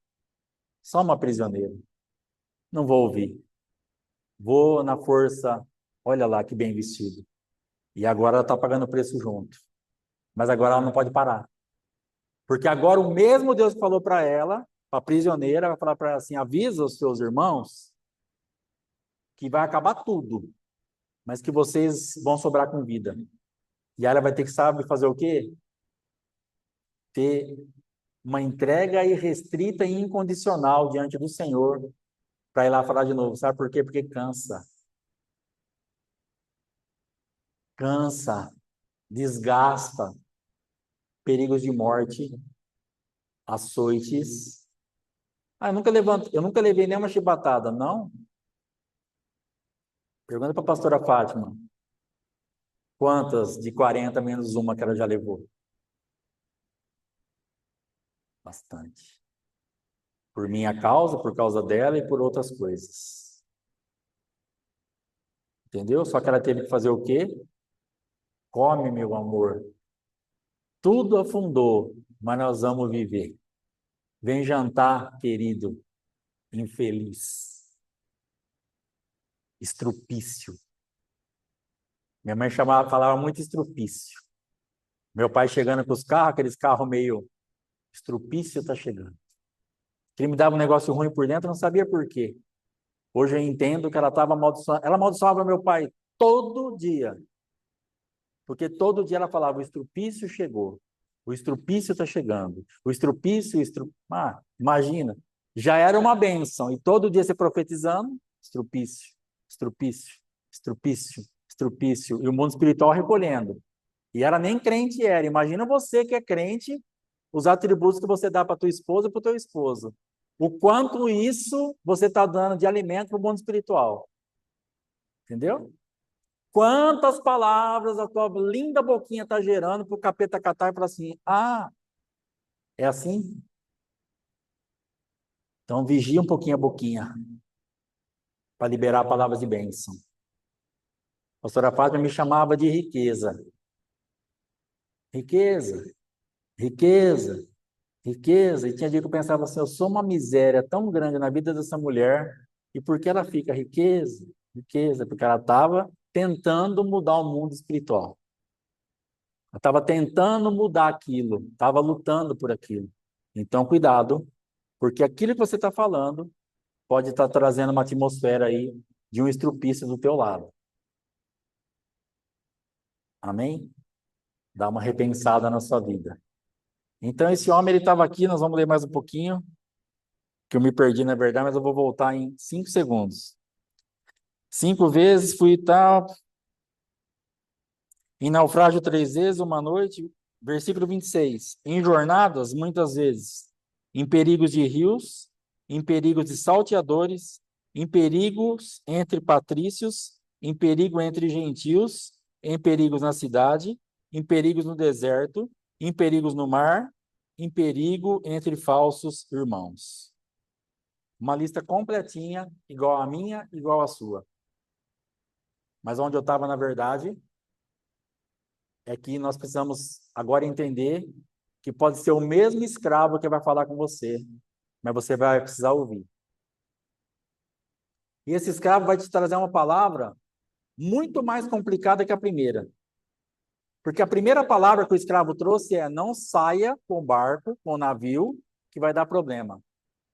só uma prisioneira, não vou ouvir. Vou na força, olha lá que bem vestido. E agora ela está pagando o preço junto. Mas agora ela não pode parar. Porque agora o mesmo Deus que falou para ela, a prisioneira, vai falar para ela assim, avisa os seus irmãos que vai acabar tudo, mas que vocês vão sobrar com vida. E ela vai ter que, sabe, fazer o quê? Ter uma entrega irrestrita e incondicional diante do Senhor para ir lá falar de novo. Sabe por quê? Porque cansa. Cansa, desgasta, perigos de morte, açoites. Eu nunca levei nenhuma chibatada, não? Pergunta para a pastora Fátima. Quantas de 40 menos uma que ela já levou? Bastante. Por minha causa, por causa dela e por outras coisas. Entendeu? Só que ela teve que fazer o quê? Come, meu amor. Tudo afundou, mas nós vamos viver. Vem jantar, querido, infeliz. Estrupício. Minha mãe falava muito estrupício. Meu pai chegando com os carros, aqueles carros meio estrupício tá chegando. Que ele me dava um negócio ruim por dentro, eu não sabia por quê. Hoje eu entendo que ela estava amaldiçoando. Ela amaldiçoava meu pai todo dia. Porque todo dia ela falava, o estrupício chegou. O estrupício está chegando. O estrupício, imagina. Já era uma bênção. E todo dia você profetizando, estrupício, estrupício, estrupício, estrupício. E o mundo espiritual recolhendo. E ela nem crente era. Imagina você que é crente, os atributos que você dá para tua esposa e para o teu esposo. O quanto isso você está dando de alimento para o mundo espiritual. Entendeu? Quantas palavras a tua linda boquinha está gerando para o capeta catar e falar assim, é assim? Então vigia um pouquinho a boquinha para liberar palavras de bênção. A pastora Fátima me chamava de riqueza. Riqueza, riqueza, riqueza. E tinha dia que eu pensava assim, eu sou uma miséria tão grande na vida dessa mulher, e por que ela fica riqueza? Riqueza, porque ela estava tentando mudar o mundo espiritual. Ela estava tentando mudar aquilo, estava lutando por aquilo. Então, cuidado, porque aquilo que você está falando pode estar trazendo uma atmosfera aí de um estrupício do teu lado. Amém? Dá uma repensada na sua vida. Então, esse homem, ele estava aqui, nós vamos ler mais um pouquinho, que eu me perdi, na verdade, mas eu vou voltar em 5 segundos. 5 vezes fui tal, em naufrágio 3 vezes, uma noite, versículo 26. Em jornadas, muitas vezes, em perigos de rios, em perigos de salteadores, em perigos entre patrícios, em perigo entre gentios, em perigos na cidade, em perigos no deserto, em perigos no mar, em perigo entre falsos irmãos. Uma lista completinha, igual a minha, igual a sua. Mas onde eu estava, na verdade, é que nós precisamos agora entender que pode ser o mesmo escravo que vai falar com você, mas você vai precisar ouvir. E esse escravo vai te trazer uma palavra muito mais complicada que a primeira. Porque a primeira palavra que o escravo trouxe é: não saia com o barco, com o navio, que vai dar problema.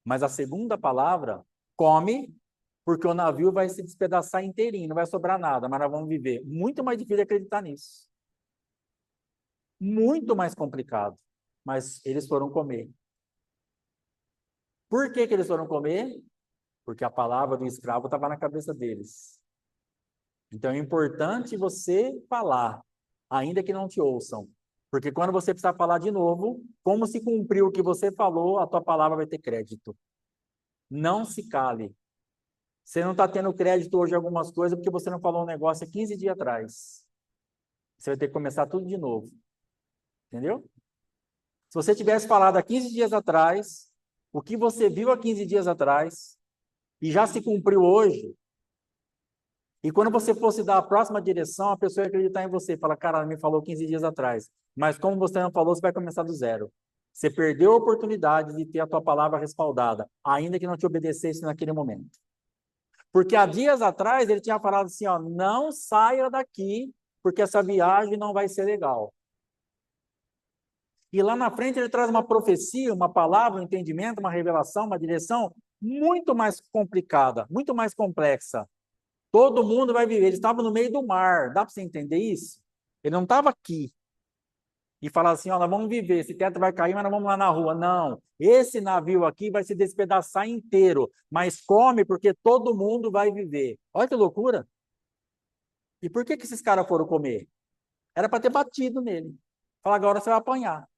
Mas a segunda palavra, come, porque o navio vai se despedaçar inteirinho, não vai sobrar nada, mas nós vamos viver. Muito mais difícil acreditar nisso. Muito mais complicado. Mas eles foram comer. Por que eles foram comer? Porque a palavra do escravo estava na cabeça deles. Então é importante você falar, ainda que não te ouçam. Porque quando você precisar falar de novo, como se cumpriu o que você falou, a tua palavra vai ter crédito. Não se cale. Você não está tendo crédito hoje em algumas coisas porque você não falou um negócio há 15 dias atrás. Você vai ter que começar tudo de novo. Entendeu? Se você tivesse falado há 15 dias atrás, o que você viu há 15 dias atrás, e já se cumpriu hoje, e quando você fosse dar a próxima direção, a pessoa ia acreditar em você. Fala, cara, ela me falou 15 dias atrás. Mas como você não falou, você vai começar do zero. Você perdeu a oportunidade de ter a tua palavra respaldada, ainda que não te obedecesse naquele momento. Porque há dias atrás ele tinha falado assim, ó, não saia daqui, porque essa viagem não vai ser legal. E lá na frente ele traz uma profecia, uma palavra, um entendimento, uma revelação, uma direção muito mais complicada, muito mais complexa. Todo mundo vai viver. Ele estava no meio do mar. Dá para você entender isso? Ele não estava aqui. E falar assim, ó, nós vamos viver, esse teto vai cair, mas nós vamos lá na rua. Não, esse navio aqui vai se despedaçar inteiro, mas come porque todo mundo vai viver. Olha que loucura. E por que esses caras foram comer? Era para ter batido nele. Falar, agora você vai apanhar.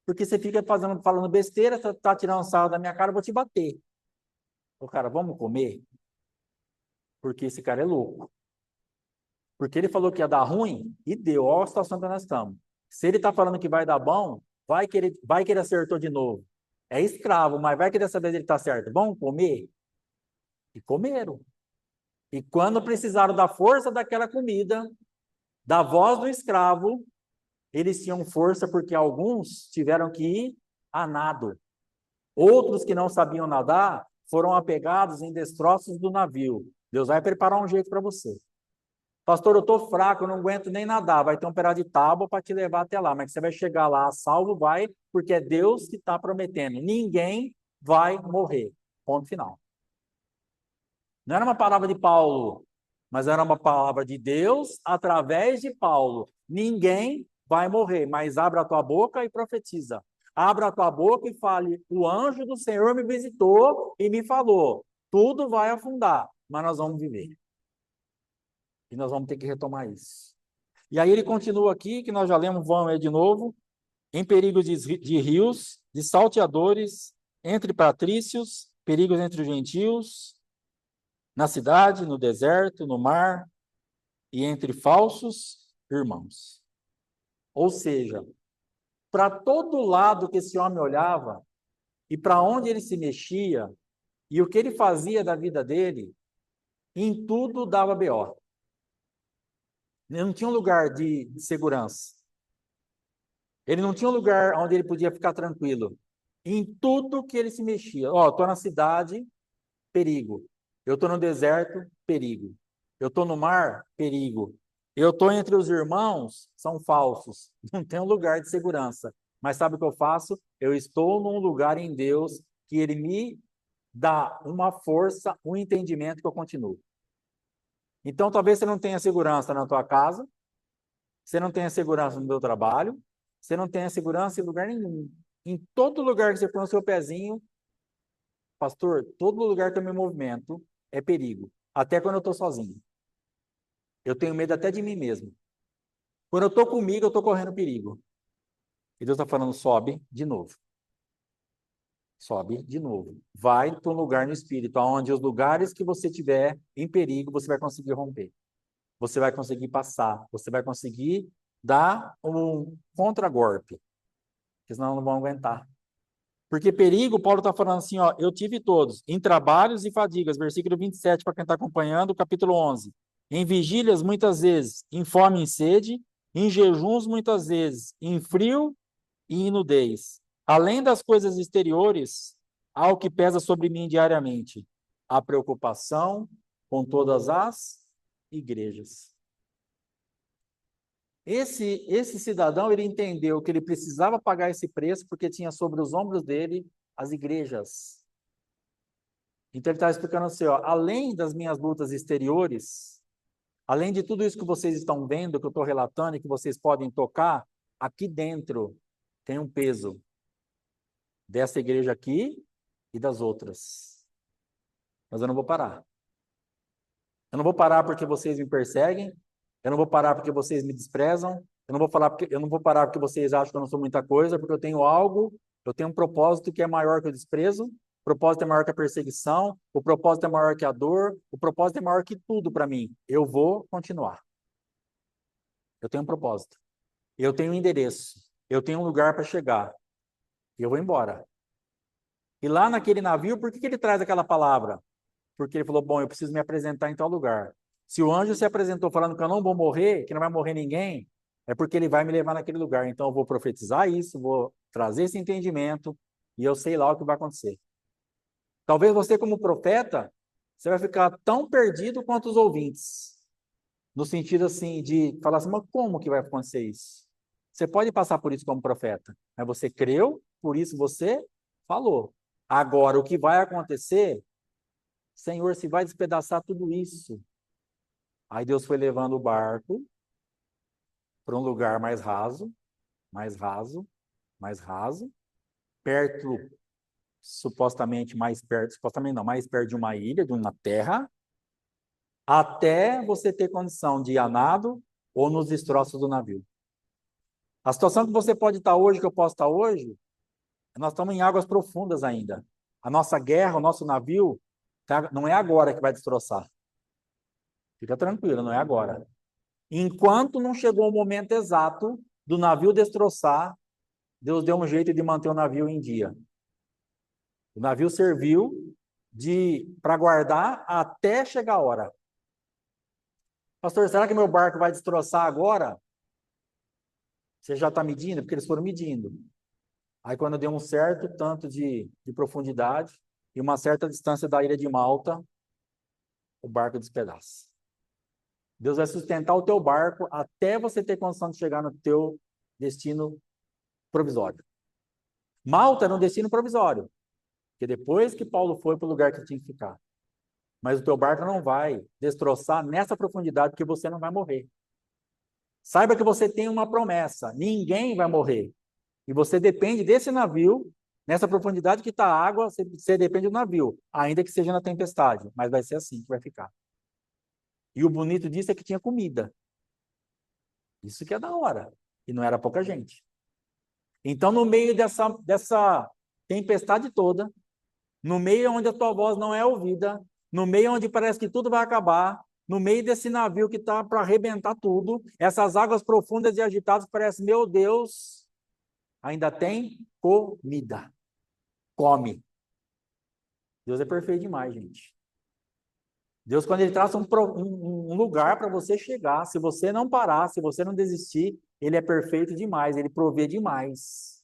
Porque você fica falando besteira, você está tirando sarro da minha cara, eu vou te bater. O cara, vamos comer? Porque esse cara é louco. Porque ele falou que ia dar ruim e deu. Olha a situação que nós estamos. Se ele está falando que vai dar bom, vai que ele acertou de novo. É escravo, mas vai que dessa vez ele está certo. Vamos comer? E comeram. E quando precisaram da força daquela comida, da voz do escravo, eles tinham força porque alguns tiveram que ir a nado. Outros que não sabiam nadar foram apegados em destroços do navio. Deus vai preparar um jeito para você. Pastor, eu estou fraco, eu não aguento nem nadar. Vai ter um pedaço de tábua para te levar até lá. Mas que você vai chegar lá, salvo vai, porque é Deus que está prometendo. Ninguém vai morrer. Ponto final. Não era uma palavra de Paulo, mas era uma palavra de Deus através de Paulo. Ninguém vai morrer, mas abra a tua boca e profetiza. Abra a tua boca e fale, o anjo do Senhor me visitou e me falou, tudo vai afundar, mas nós vamos viver. E nós vamos ter que retomar isso. E aí ele continua aqui, que nós já lemos, vamos ler de novo, em perigo de rios, de salteadores, entre patrícios, perigos entre os gentios, na cidade, no deserto, no mar, e entre falsos irmãos. Ou seja, para todo lado que esse homem olhava, e para onde ele se mexia, e o que ele fazia da vida dele, em tudo dava BO. Ele não tinha um lugar de segurança. Ele não tinha um lugar onde ele podia ficar tranquilo. Em tudo que ele se mexia. Ó, estou na cidade, perigo. Eu estou no deserto, perigo. Eu estou no mar, perigo. Eu estou entre os irmãos, são falsos. Não tem um lugar de segurança. Mas sabe o que eu faço? Eu estou num lugar em Deus que Ele me dá uma força, um entendimento que eu continuo. Então, talvez você não tenha segurança na tua casa, você não tenha segurança no teu trabalho, você não tenha segurança em lugar nenhum. Em todo lugar que você põe o seu pezinho, pastor, todo lugar que eu me movimento é perigo. Até quando eu estou sozinho. Eu tenho medo até de mim mesmo. Quando eu estou comigo, eu estou correndo perigo. E Deus está falando, sobe de novo. Sobe de novo. Vai para um lugar no Espírito, onde os lugares que você tiver em perigo, você vai conseguir romper. Você vai conseguir passar. Você vai conseguir dar um contragolpe. Porque senão não vão aguentar. Porque perigo, Paulo está falando assim, ó, eu tive todos, em trabalhos e fadigas, versículo 27, para quem está acompanhando, capítulo 11. Em vigílias, muitas vezes, em fome e sede, em jejuns, muitas vezes, em frio e em nudez. Além das coisas exteriores, há o que pesa sobre mim diariamente, a preocupação com todas as igrejas. Esse cidadão, ele entendeu que ele precisava pagar esse preço porque tinha sobre os ombros dele as igrejas. Então ele está explicando assim, ó, além das minhas lutas exteriores, além de tudo isso que vocês estão vendo, que eu estou relatando e que vocês podem tocar, aqui dentro tem um peso dessa igreja aqui e das outras. Mas eu não vou parar. Eu não vou parar porque vocês me perseguem, eu não vou parar porque vocês me desprezam, eu não vou parar porque vocês acham que eu não sou muita coisa, porque eu tenho algo, eu tenho um propósito que é maior que o desprezo, o propósito é maior que a perseguição, o propósito é maior que a dor, o propósito é maior que tudo para mim. Eu vou continuar. Eu tenho um propósito. Eu tenho um endereço. Eu tenho um lugar para chegar. E eu vou embora. E lá naquele navio, por que ele traz aquela palavra? Porque ele falou, bom, eu preciso me apresentar em tal lugar. Se o anjo se apresentou falando que eu não vou morrer, que não vai morrer ninguém, é porque ele vai me levar naquele lugar. Então eu vou profetizar isso, vou trazer esse entendimento e eu sei lá o que vai acontecer. Talvez você, como profeta, você vai ficar tão perdido quanto os ouvintes. No sentido assim de falar assim, mas como que vai acontecer isso? Você pode passar por isso como profeta, mas você creu, por isso você falou. Agora, o que vai acontecer, Senhor, se vai despedaçar tudo isso. Aí Deus foi levando o barco para um lugar mais raso, mais raso, mais raso, perto, supostamente mais perto de uma ilha, de uma terra, até você ter condição de ir a nado ou nos destroços do navio. A situação que você pode estar hoje, que eu posso estar hoje, nós estamos em águas profundas ainda. A nossa guerra, o nosso navio, não é agora que vai destroçar. Fica tranquilo, não é agora. Enquanto não chegou o momento exato do navio destroçar, Deus deu um jeito de manter o navio em dia. O navio serviu para guardar até chegar a hora. Pastor, será que meu barco vai destroçar agora? Você já está medindo? Porque eles foram medindo. Aí quando deu um certo tanto de profundidade e uma certa distância da ilha de Malta, o barco despedaça. Deus vai sustentar o teu barco até você ter condição de chegar no teu destino provisório. Malta era um destino provisório, porque depois que Paulo foi para o lugar que tinha que ficar. Mas o teu barco não vai destroçar nessa profundidade, porque você não vai morrer. Saiba que você tem uma promessa, ninguém vai morrer. E você depende desse navio, nessa profundidade que está a água, você depende do navio, ainda que seja na tempestade, mas vai ser assim que vai ficar. E o bonito disso é que tinha comida. Isso que é da hora. E não era pouca gente. Então, no meio dessa tempestade toda, no meio onde a tua voz não é ouvida, no meio onde parece que tudo vai acabar, no meio desse navio que está para arrebentar tudo, essas águas profundas e agitadas, parece, meu Deus, ainda tem comida. Come. Deus é perfeito demais, gente. Deus, quando ele traça um lugar para você chegar, se você não parar, se você não desistir, ele é perfeito demais, ele provê demais.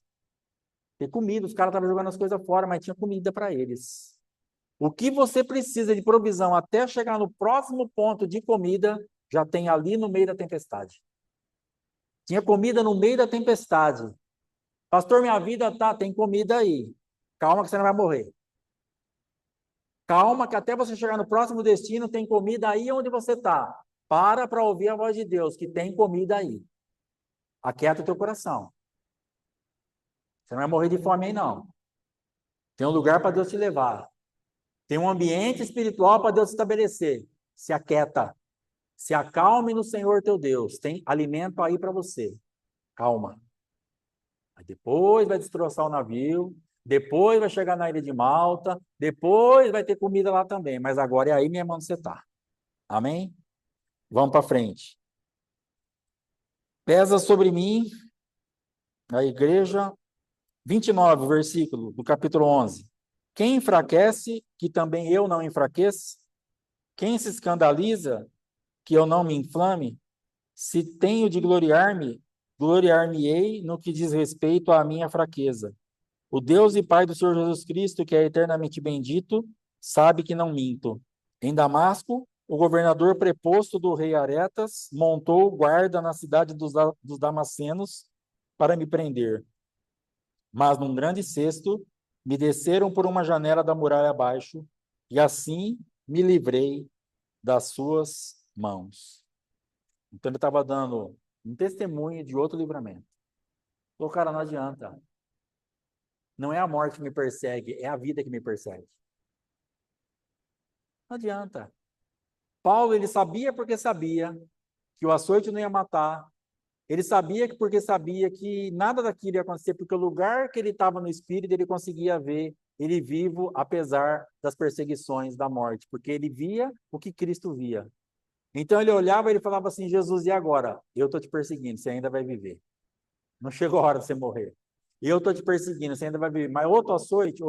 Tem comida, os caras estavam jogando as coisas fora, mas tinha comida para eles. O que você precisa de provisão até chegar no próximo ponto de comida, já tem ali no meio da tempestade. Tinha comida no meio da tempestade. Pastor, minha vida tem comida aí. Calma que você não vai morrer. Calma que até você chegar no próximo destino, tem comida aí onde você está. Para ouvir a voz de Deus, que tem comida aí. Aquieta o teu coração. Você não vai morrer de fome aí, não. Tem um lugar para Deus te levar. Tem um ambiente espiritual para Deus estabelecer. Se aquieta. Se acalme no Senhor teu Deus. Tem alimento aí para você. Calma. Aí depois vai destroçar o navio. Depois vai chegar na ilha de Malta. Depois vai ter comida lá também. Mas agora é aí mesmo onde você está. Amém? Vamos para frente. Pesa sobre mim, a igreja, 29, versículo do capítulo 11. Quem enfraquece, que também eu não enfraqueça? Quem se escandaliza, que eu não me inflame? Se tenho de gloriar-me, gloriar-me-ei no que diz respeito à minha fraqueza. O Deus e Pai do Senhor Jesus Cristo, que é eternamente bendito, sabe que não minto. Em Damasco, o governador preposto do rei Aretas montou guarda na cidade dos Damascenos para me prender. Mas num grande cesto me desceram por uma janela da muralha abaixo, e assim me livrei das suas mãos. Então ele estava dando um testemunho de outro livramento. Falou, cara, não adianta. Não é a morte que me persegue, é a vida que me persegue. Não adianta. Paulo, ele sabia porque sabia que o açoite não ia matar. Ele sabia que porque sabia que nada daquilo ia acontecer, porque o lugar que ele estava no Espírito, ele conseguia ver ele vivo, apesar das perseguições da morte, porque ele via o que Cristo via. Então ele olhava e ele falava assim, Jesus, e agora? Eu estou te perseguindo, você ainda vai viver. Não chegou a hora de você morrer. Eu estou te perseguindo, você ainda vai viver. Mas outro açoite,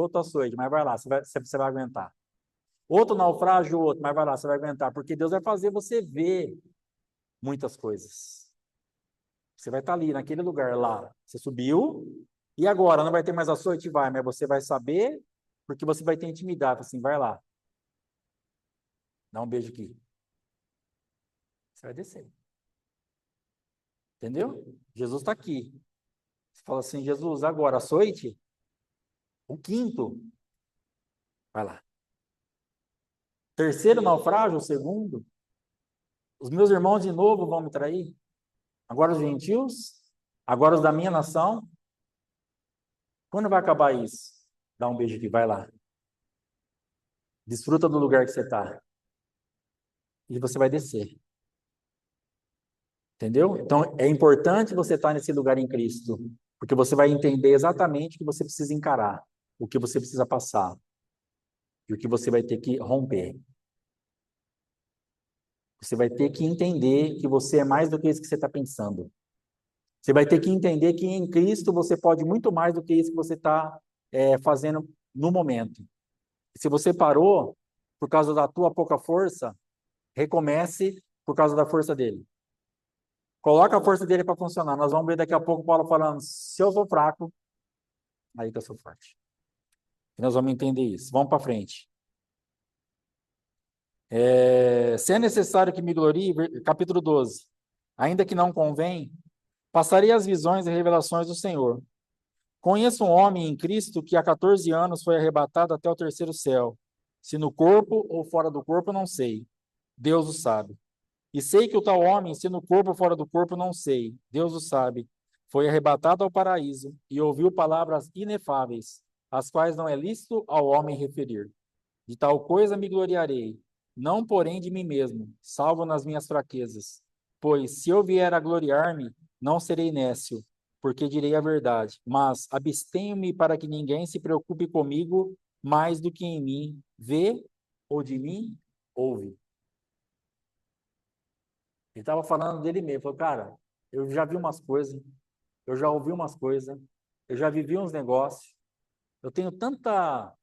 mas vai lá, você vai aguentar. Outro naufrágio, outro, mas vai lá, você vai aguentar, porque Deus vai fazer você ver muitas coisas. Você vai estar ali, naquele lugar lá. Você subiu, e agora? Não vai ter mais açoite? Vai, mas você vai saber, porque você vai ter intimidade. Assim, vai lá. Dá um beijo aqui. Você vai descer. Entendeu? Jesus está aqui. Você fala assim, Jesus, agora, açoite? O quinto. Vai lá. Terceiro naufrágio, o segundo. Os meus irmãos de novo vão me trair. Agora os gentios. Agora os da minha nação. Quando vai acabar isso? Dá um beijo aqui, vai lá. Desfruta do lugar que você está. E você vai descer. Entendeu? Então, é importante você estar nesse lugar em Cristo, porque você vai entender exatamente o que você precisa encarar, o que você precisa passar, e o que você vai ter que romper. Você vai ter que entender que você é mais do que isso que você está pensando. Você vai ter que entender que em Cristo você pode muito mais do que isso que você está fazendo no momento. Se você parou por causa da tua pouca força, recomece por causa da força dele. Coloca a força dele para funcionar. Nós vamos ver daqui a pouco Paulo falando, se eu sou fraco, aí que eu sou forte. E nós vamos entender isso. Vamos para frente. Se é necessário que me glorie, capítulo 12. Ainda que não convém, passarei as visões e revelações do Senhor. Conheço um homem em Cristo que há 14 anos foi arrebatado até o terceiro céu. Se no corpo ou fora do corpo, não sei. Deus o sabe. E sei que o tal homem, se no corpo ou fora do corpo, não sei. Deus o sabe. Foi arrebatado ao paraíso e ouviu palavras inefáveis, as quais não é lícito ao homem referir. De tal coisa me gloriarei, não porém de mim mesmo, salvo nas minhas fraquezas. Pois se eu vier a gloriar-me, não serei nécio, porque direi a verdade. Mas abstenho-me para que ninguém se preocupe comigo mais do que em mim vê ou de mim ouve. Ele estava falando dele mesmo. Falou, cara, eu já vi umas coisas, eu já ouvi umas coisas, eu já vivi uns negócios, eu tenho tanta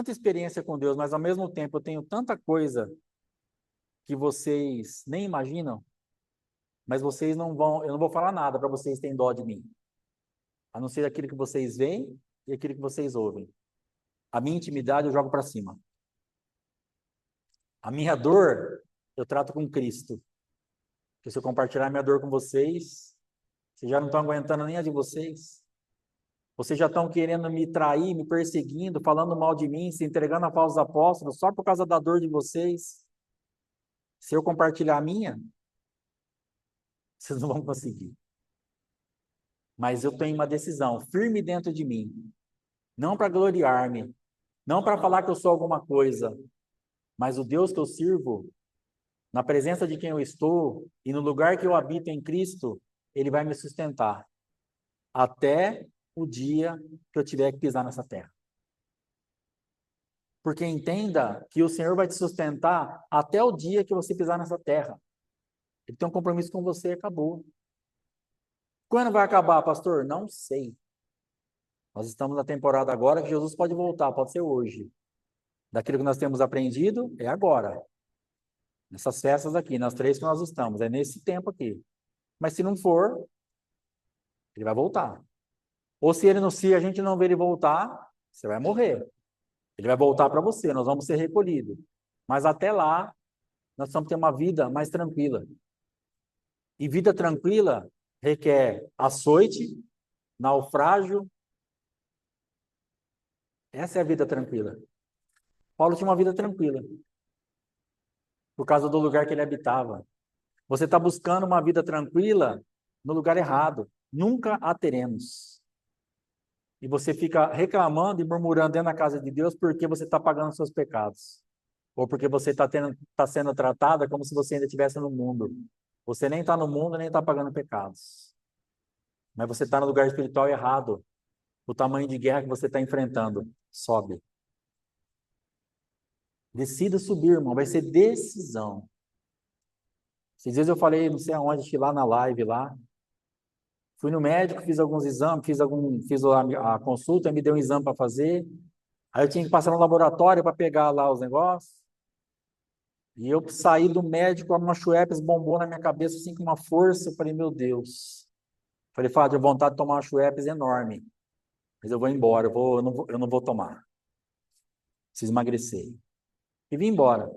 experiência com Deus, mas ao mesmo tempo eu tenho tanta coisa que vocês nem imaginam, mas vocês não vão, eu não vou falar nada para vocês terem dó de mim, a não ser aquilo que vocês veem e aquilo que vocês ouvem. A minha intimidade eu jogo para cima. A minha dor eu trato com Cristo. Porque se eu compartilhar minha dor com vocês, vocês já não estão aguentando nem a de vocês. Vocês já estão querendo me trair, me perseguindo, falando mal de mim, se entregando a falsos apóstolos, só por causa da dor de vocês. Se eu compartilhar a minha, vocês não vão conseguir. Mas eu tenho uma decisão firme dentro de mim. Não para gloriar-me, não para falar que eu sou alguma coisa, mas o Deus que eu sirvo, na presença de quem eu estou e no lugar que eu habito em Cristo, Ele vai me sustentar até o dia que eu tiver que pisar nessa terra. Porque entenda que o Senhor vai te sustentar até o dia que você pisar nessa terra. Ele tem um compromisso com você e acabou. Quando vai acabar, pastor? Não sei. Nós estamos na temporada agora que Jesus pode voltar, pode ser hoje. Daquilo que nós temos aprendido, é agora. Nessas festas aqui, nas 3 que nós estamos, é nesse tempo aqui. Mas se não for, ele vai voltar. Ou se a gente não ver ele voltar, você vai morrer. Ele vai voltar para você, nós vamos ser recolhidos. Mas até lá, Nós precisamos ter uma vida mais tranquila. E vida tranquila requer açoite, naufrágio. Essa é a vida tranquila. Paulo tinha uma vida tranquila, por causa do lugar que ele habitava. Você está buscando uma vida tranquila no lugar errado. Nunca a teremos. E você fica reclamando e murmurando dentro da casa de Deus porque você está pagando seus pecados. Ou porque você está sendo tratada como se você ainda estivesse no mundo. Você nem está no mundo, nem está pagando pecados. Mas você está no lugar espiritual errado. O tamanho de guerra que você está enfrentando sobe. Decida subir, irmão. Vai ser decisão. Esses dias eu falei, não sei aonde, lá na live lá. Fui no médico, fiz alguns exames, fiz a consulta, me deu um exame para fazer. Aí eu tinha que passar no laboratório para pegar lá os negócios. E eu saí do médico, uma Schweppes bombou na minha cabeça assim com uma força. Eu falei, meu Deus. Falei, Fábio, vontade de tomar uma Schweppes enorme. Mas eu vou embora, eu não vou tomar. Preciso emagrecer. E vim embora.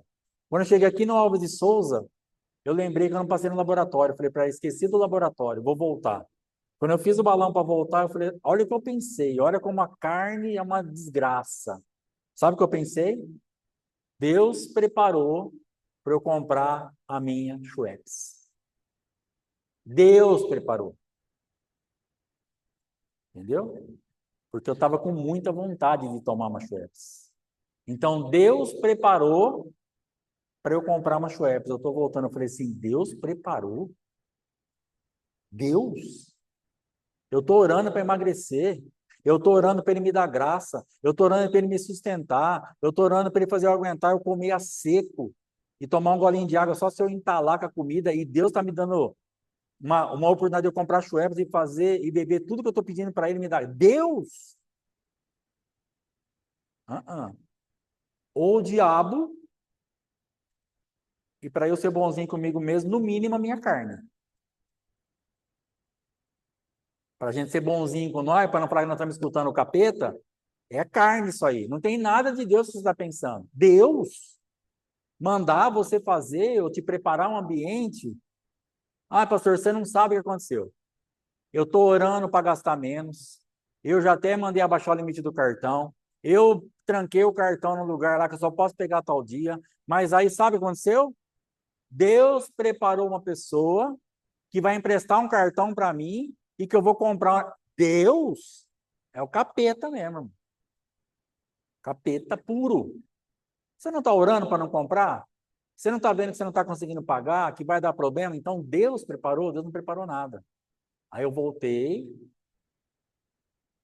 Quando eu cheguei aqui no Alves de Souza, eu lembrei que eu não passei no laboratório. Falei, para esqueci do laboratório, vou voltar. Quando eu fiz o balão para voltar, eu falei, olha o que eu pensei, olha como a carne é uma desgraça. Sabe o que eu pensei? Deus preparou para eu comprar a minha Schweppes. Deus preparou. Entendeu? Porque eu estava com muita vontade de tomar uma Schweppes. Então, Deus preparou para eu comprar uma Schweppes. Eu estou voltando, eu falei assim, Deus preparou? Deus? Eu estou orando para emagrecer. Eu estou orando para ele me dar graça. Eu estou orando para ele me sustentar. Eu estou orando para ele fazer eu aguentar eu comer a seco e tomar um golinho de água só se eu entalar com a comida. E Deus está me dando uma oportunidade de eu comprar Schweppes e fazer e beber tudo que eu estou pedindo para ele me dar. Deus? Ou o diabo, e para eu ser bonzinho comigo mesmo, no mínimo a minha carne. Para a gente ser bonzinho com nós, para não falar que nós estamos escutando o capeta, é carne isso aí. Não tem nada de Deus que você está pensando. Deus mandar você fazer ou te preparar um ambiente. Ah, pastor, você não sabe o que aconteceu. Eu estou orando para gastar menos. Eu já até mandei abaixar o limite do cartão. Eu tranquei o cartão no lugar lá que eu só posso pegar tal dia. Mas aí sabe o que aconteceu? Deus preparou uma pessoa que vai emprestar um cartão para mim e que eu vou comprar. Deus é o capeta mesmo. Irmão. Capeta puro. Você não está orando para não comprar? Você não está vendo que você não está conseguindo pagar, que vai dar problema? Então Deus preparou? Deus não preparou nada. Aí eu voltei,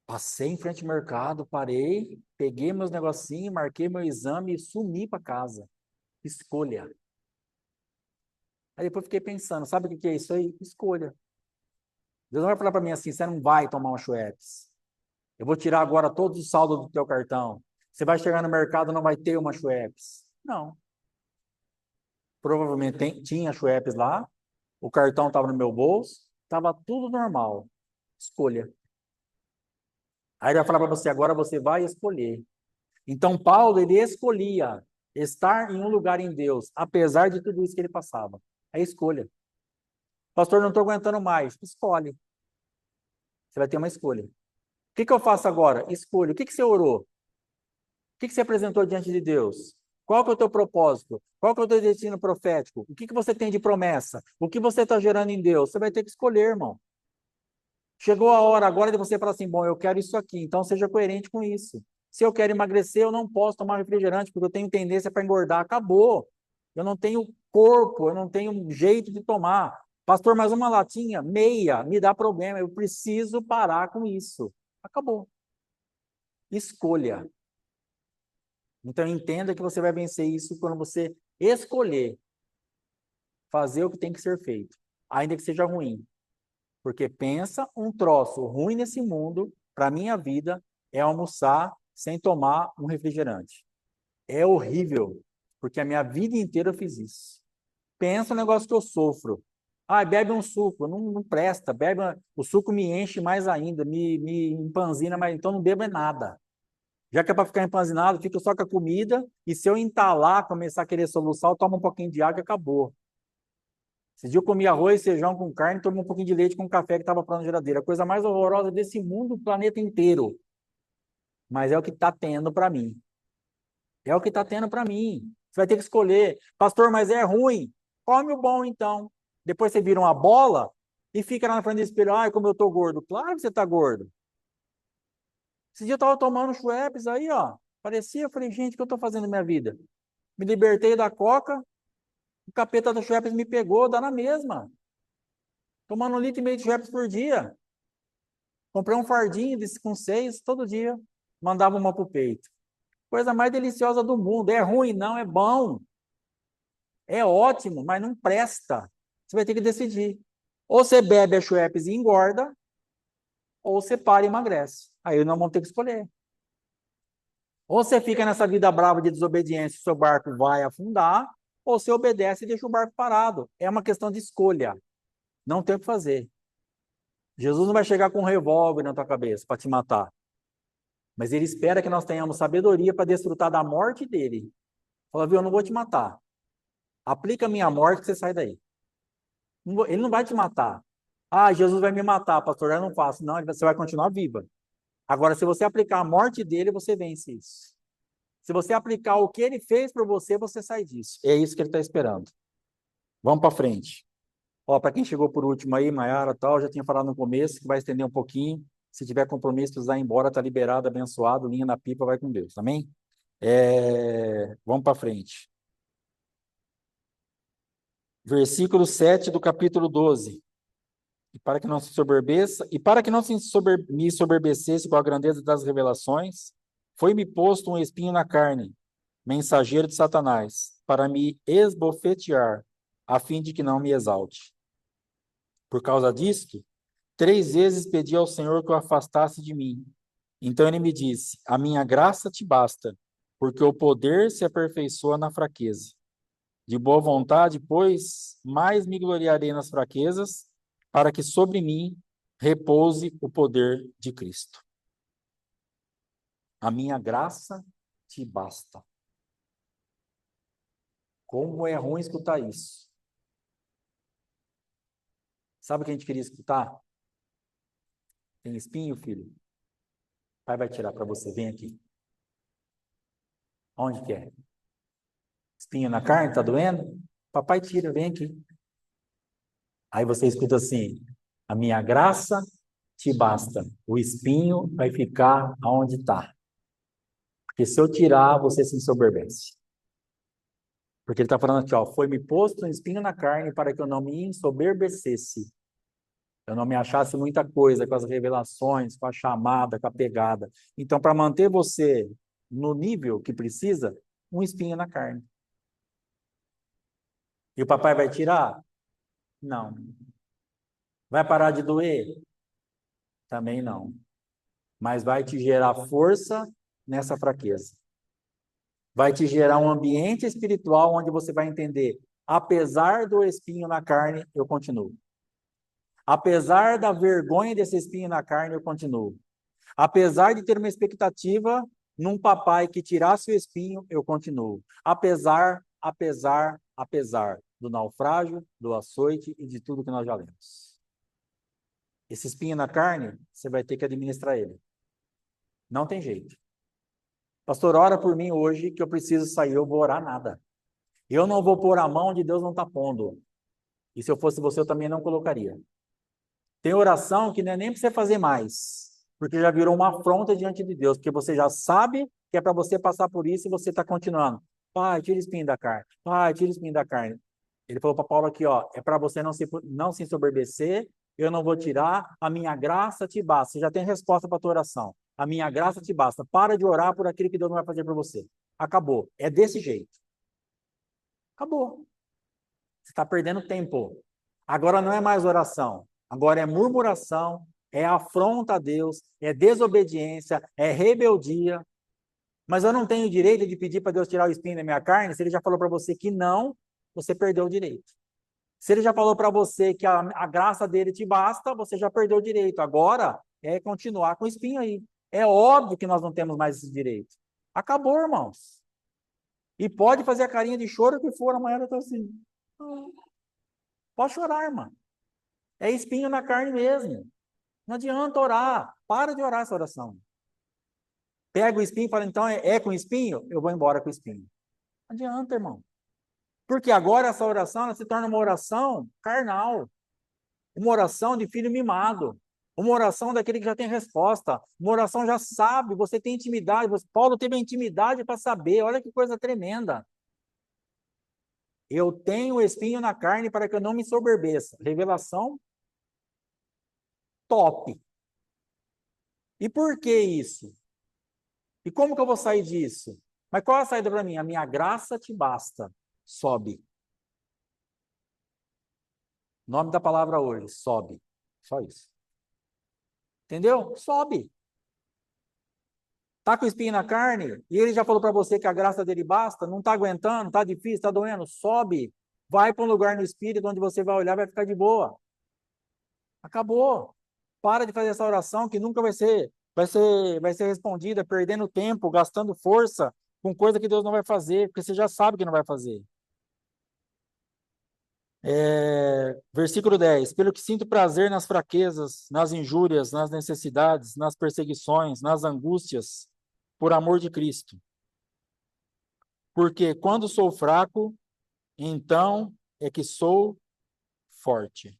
passei em frente ao mercado, parei, peguei meus negocinhos, marquei meu exame e sumi para casa. Escolha. Aí depois fiquei pensando, sabe o que é isso aí? Escolha. Deus não vai falar para mim assim, você não vai tomar uma Schweppes. Eu vou tirar agora todos os saldos do teu cartão. Você vai chegar no mercado e não vai ter uma Schweppes. Não. Provavelmente tinha Schweppes lá, o cartão estava no meu bolso, estava tudo normal. Escolha. Aí ele vai falar para você, agora você vai escolher. Então, Paulo, ele escolhia estar em um lugar em Deus, apesar de tudo isso que ele passava. É escolha. Pastor, não estou aguentando mais. Escolhe. Você vai ter uma escolha. O que eu faço agora? Escolha. O que você orou? O que você apresentou diante de Deus? Qual que é o teu propósito? Qual que é o teu destino profético? O que você tem de promessa? O que você está gerando em Deus? Você vai ter que escolher, irmão. Chegou a hora agora de você falar assim, bom, eu quero isso aqui, então seja coerente com isso. Se eu quero emagrecer, eu não posso tomar refrigerante, porque eu tenho tendência para engordar. Acabou. Eu não tenho corpo, eu não tenho jeito de tomar. Pastor, mais uma latinha, meia, me dá problema. Eu preciso parar com isso. Acabou. Escolha. Então entenda que você vai vencer isso quando você escolher fazer o que tem que ser feito, ainda que seja ruim. Porque pensa um troço ruim nesse mundo, para a minha vida, é almoçar sem tomar um refrigerante. É horrível, porque a minha vida inteira eu fiz isso. Pensa um negócio que eu sofro. Ah, bebe um suco, não presta, o suco me enche mais ainda, me empanzina, mas então não bebo é nada. Já que é para ficar empanzinado, fica só com a comida, e se eu entalar, começar a querer soluçar, eu tomo um pouquinho de água e acabou. Esse dia eu comi arroz, feijão com carne, tomei um pouquinho de leite com café que estava pronto na geladeira. A coisa mais horrorosa desse mundo, do planeta inteiro. Mas é o que está tendo para mim. É o que está tendo para mim. Você vai ter que escolher. Pastor, mas é ruim. Come o bom, então. Depois você vira uma bola e fica lá na frente do espelho. Ai, como eu tô gordo. Claro que você tá gordo. Esse dia eu tava tomando Schweppes aí, ó. Parecia, eu falei, gente, o que eu tô fazendo na minha vida? Me libertei da Coca, o capeta da Schweppes me pegou, dá na mesma. Tomando 1,5 litro de Schweppes por dia. Comprei um fardinho com 6 todo dia. Mandava uma pro peito. Coisa mais deliciosa do mundo. É ruim, não, é bom. É ótimo, mas não presta. Você vai ter que decidir. Ou você bebe a Schweppes e engorda, ou você para e emagrece. Aí nós vamos ter que escolher. Ou você fica nessa vida brava de desobediência, seu barco vai afundar, ou você obedece e deixa o barco parado. É uma questão de escolha. Não tem o que fazer. Jesus não vai chegar com um revólver na tua cabeça para te matar. Mas ele espera que nós tenhamos sabedoria para desfrutar da morte dele. Fala, viu, eu não vou te matar. Aplica a minha morte que você sai daí. Ele não vai te matar. Ah, Jesus vai me matar, pastor, eu não faço. Não, você vai continuar viva. Agora, se você aplicar a morte dele, você vence isso. Se você aplicar o que ele fez por você, você sai disso. É isso que ele está esperando. Vamos para frente. Ó, para quem chegou por último aí, Maiara, tal, já tinha falado no começo, que vai estender um pouquinho. Se tiver compromisso, precisar ir embora, tá liberado, abençoado, linha na pipa, vai com Deus, amém? Vamos para frente. Versículo 7 do capítulo 12. E para que não se soberbeça, e para que não me soberbecesse com a grandeza das revelações, foi-me posto um espinho na carne, mensageiro de Satanás, para me esbofetear, a fim de que não me exalte. Por causa disto, 3 vezes pedi ao Senhor que o afastasse de mim. Então ele me disse: a minha graça te basta, porque o poder se aperfeiçoa na fraqueza. De boa vontade, pois, mais me gloriarei nas fraquezas, para que sobre mim repouse o poder de Cristo. A minha graça te basta. Como é ruim escutar isso. Sabe o que a gente queria escutar? Tem espinho, filho? O pai vai tirar para você. Vem aqui. Onde que é? Espinho na carne? Tá doendo? Papai tira, vem aqui. Aí você escuta assim: a minha graça te basta. O espinho vai ficar aonde está. Porque se eu tirar, você se ensoberbece. Porque ele está falando aqui, ó, foi-me posto um espinho na carne para que eu não me ensoberbecesse. Eu não me achasse muita coisa com as revelações, com a chamada, com a pegada. Então, para manter você no nível que precisa, um espinho na carne. E o papai vai tirar? Não. Vai parar de doer? Também não. Mas vai te gerar força nessa fraqueza. Vai te gerar um ambiente espiritual onde você vai entender, apesar do espinho na carne, eu continuo. Apesar da vergonha desse espinho na carne, eu continuo. Apesar de ter uma expectativa num papai que tirasse o espinho, eu continuo. Apesar do naufrágio, do açoite e de tudo que nós já lemos. Esse espinho na carne, você vai ter que administrar ele. Não tem jeito. Pastor, ora por mim hoje que eu preciso sair, eu vou orar nada. Eu não vou pôr a mão onde Deus não está pondo. E se eu fosse você, eu também não colocaria. Tem oração que não é nem para você fazer mais, porque já virou uma afronta diante de Deus, porque você já sabe que é para você passar por isso e você está continuando. Pai, tira o espinho da carne. Pai, tira o espinho da carne. Ele falou para Paulo aqui, ó, é para você não se ensoberbecer, eu não vou tirar, a minha graça te basta. Você já tem resposta para a tua oração. A minha graça te basta. Para de orar por aquilo que Deus não vai fazer por você. Acabou. É desse jeito. Acabou. Você está perdendo tempo. Agora não é mais oração. Agora é murmuração, é afronta a Deus, é desobediência, é rebeldia. Mas eu não tenho o direito de pedir para Deus tirar o espinho da minha carne. Se ele já falou para você que não, você perdeu o direito. Se ele já falou para você que a graça dele te basta, você já perdeu o direito. Agora é continuar com o espinho aí. É óbvio que nós não temos mais esse direito. Acabou, irmãos. E pode fazer a carinha de choro que for, amanhã eu estou assim. Pode chorar, irmã. É espinho na carne mesmo. Não adianta orar. Para de orar essa oração. Pega o espinho e fala, então é com espinho? Eu vou embora com espinho. Não adianta, irmão. Porque agora essa oração ela se torna uma oração carnal. Uma oração de filho mimado. Uma oração daquele que já tem resposta. Uma oração já sabe, você tem intimidade. Paulo teve a intimidade para saber. Olha que coisa tremenda. Eu tenho espinho na carne para que eu não me soberbeça. Revelação top. E por que isso? E como que eu vou sair disso? Mas qual é a saída para mim? A minha graça te basta. Sobe. Nome da palavra hoje, sobe. Só isso. Entendeu? Sobe. Tá com espinho na carne e ele já falou para você que a graça dele basta, não tá aguentando, tá difícil, tá doendo, sobe. Vai para um lugar no espírito onde você vai olhar, vai ficar de boa. Acabou. Para de fazer essa oração que nunca vai ser respondida, perdendo tempo, gastando força com coisa que Deus não vai fazer, porque você já sabe que não vai fazer. Versículo 10. Pelo que sinto prazer nas fraquezas, nas injúrias, nas necessidades, nas perseguições, nas angústias, por amor de Cristo. Porque quando sou fraco, então é que sou forte.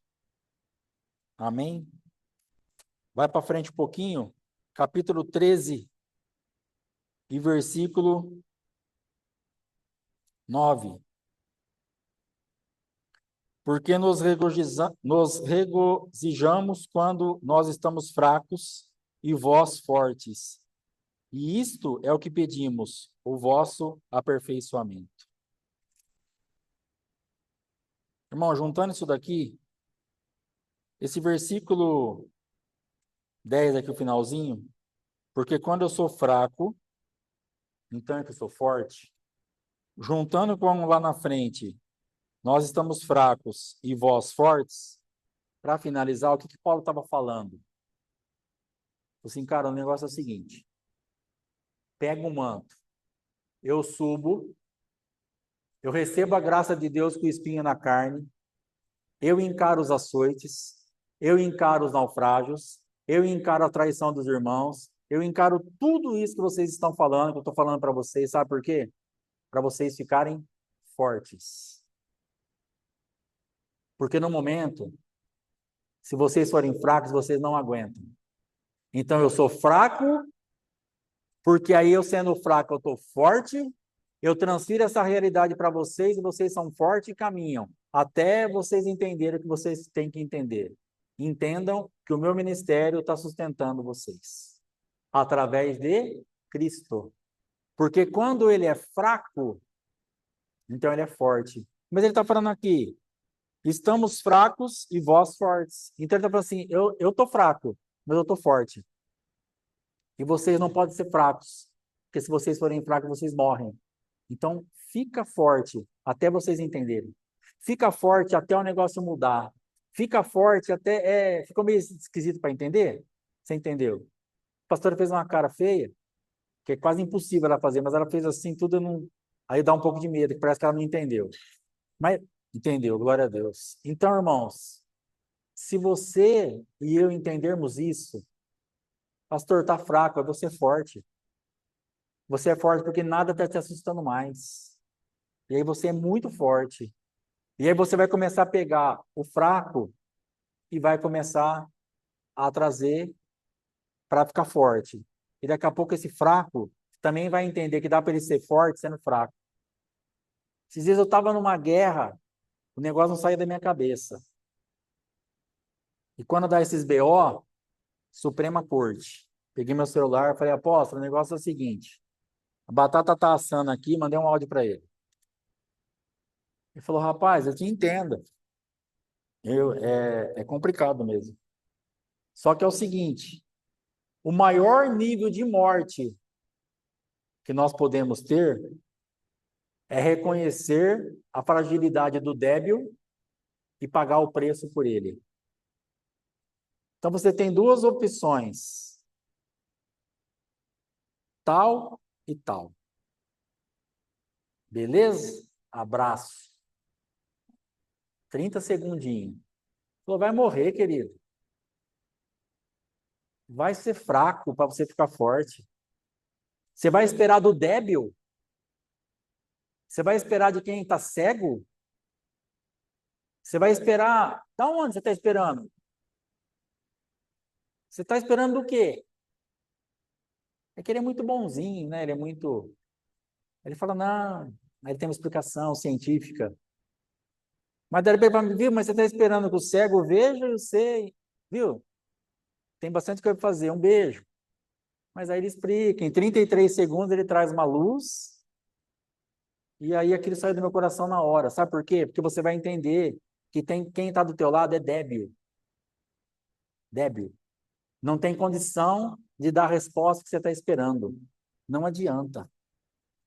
Amém? Vai para frente um pouquinho, capítulo 13 e versículo 9. Porque nos regozijamos quando nós estamos fracos e vós fortes. E isto é o que pedimos, o vosso aperfeiçoamento. Irmão, juntando isso daqui, esse versículo 10 aqui, o finalzinho, porque quando eu sou fraco, então é que eu sou forte. Juntando com lá na frente, nós estamos fracos e vós fortes, para finalizar, o que Paulo estava falando? Assim, cara, o negócio é o seguinte, pega o manto, eu subo, eu recebo a graça de Deus com o espinho na carne, eu encaro os açoites, eu encaro os naufrágios, eu encaro a traição dos irmãos, eu encaro tudo isso que vocês estão falando, que eu estou falando para vocês, sabe por quê? Para vocês ficarem fortes. Porque no momento, se vocês forem fracos, vocês não aguentam. Então eu sou fraco, porque aí eu sendo fraco, eu estou forte, eu transfiro essa realidade para vocês e vocês são fortes e caminham, até vocês entenderem o que vocês têm que entender. Entendam que o meu ministério está sustentando vocês, através de Cristo. Porque quando ele é fraco, então ele é forte. Mas ele está falando aqui, estamos fracos e vós fortes. Então ele está falando assim, eu estou fraco, mas eu estou forte. E vocês não podem ser fracos, porque se vocês forem fracos, vocês morrem. Então, fica forte até vocês entenderem. Fica forte até o negócio mudar. Fica forte até... ficou meio esquisito para entender? Você entendeu? A pastora fez uma cara feia, que é quase impossível ela fazer, mas ela fez assim, tudo não... Aí dá um pouco de medo, que parece que ela não entendeu. Mas entendeu, glória a Deus. Então, irmãos, se você e eu entendermos isso, pastor, está fraco, é você forte. Você é forte porque nada está te assustando mais. E aí você é muito forte. E aí você vai começar a pegar o fraco e vai começar a trazer para ficar forte. E daqui a pouco esse fraco também vai entender que dá para ele ser forte sendo fraco. Esses dias eu estava numa guerra, o negócio não saía da minha cabeça. E quando dá esses BO, Suprema Corte. Peguei meu celular e falei, apóstolo, o negócio é o seguinte, a batata tá assando aqui, mandei um áudio para ele. Ele falou, rapaz, eu te entendo. É complicado mesmo. Só que é o seguinte, o maior nível de morte que nós podemos ter é reconhecer a fragilidade do débil e pagar o preço por ele. Então você tem duas opções. tal e tal. Beleza? Abraço. 30 segundinhos. Falou, vai morrer, querido. Vai ser fraco para você ficar forte. Você vai esperar do débil? Você vai esperar de quem está cego? Você vai esperar... Da onde você está esperando? Você está esperando do quê? É que ele é muito bonzinho, né? Ele é muito... Ele fala, não, ele tem uma explicação científica. Mas daí ele para mim, viu? Mas você está esperando que o cego veja, eu sei. Viu? Tem bastante coisa para fazer. Um beijo. Mas aí ele explica. Em 33 segundos ele traz uma luz. E aí aquilo sai do meu coração na hora. Sabe por quê? Porque você vai entender que quem está do teu lado é débil. Débil. Não tem condição de dar a resposta que você está esperando. Não adianta.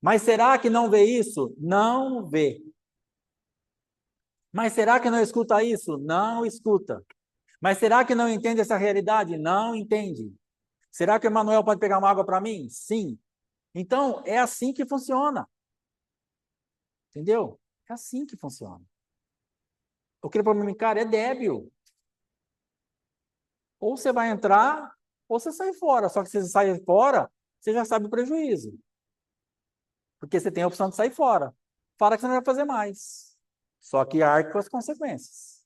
Mas será que não vê isso? Não vê. Mas será que não escuta isso? Não escuta. Mas será que não entende essa realidade? Não entende. Será que o Emanuel pode pegar uma água para mim? Sim. Então, é assim que funciona. Entendeu? É assim que funciona. O que ele falou para mim, cara, é débil. Ou você vai entrar, ou você sai fora. Só que se você sair fora, você já sabe o prejuízo. Porque você tem a opção de sair fora. Fala que você não vai fazer mais. Só que arque com as consequências.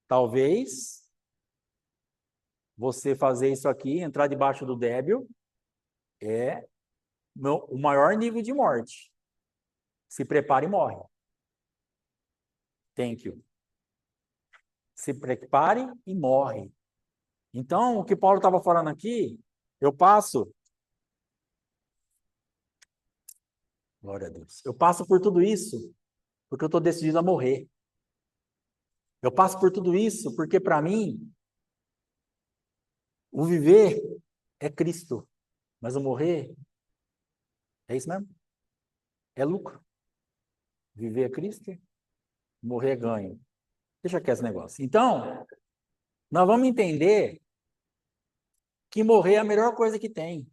Talvez você fazer isso aqui, entrar debaixo do débil, é o maior nível de morte. Se prepare e morre. Thank you. Se prepare e morre. Então, o que Paulo estava falando aqui, eu passo. Glória a Deus. Eu passo por tudo isso porque eu estou decidido a morrer. Eu passo por tudo isso porque, para mim, o viver é Cristo, mas o morrer é isso mesmo? É lucro. Viver é Cristo, morrer é ganho. Deixa quieto esse negócio. Então, nós vamos entender que morrer é a melhor coisa que tem.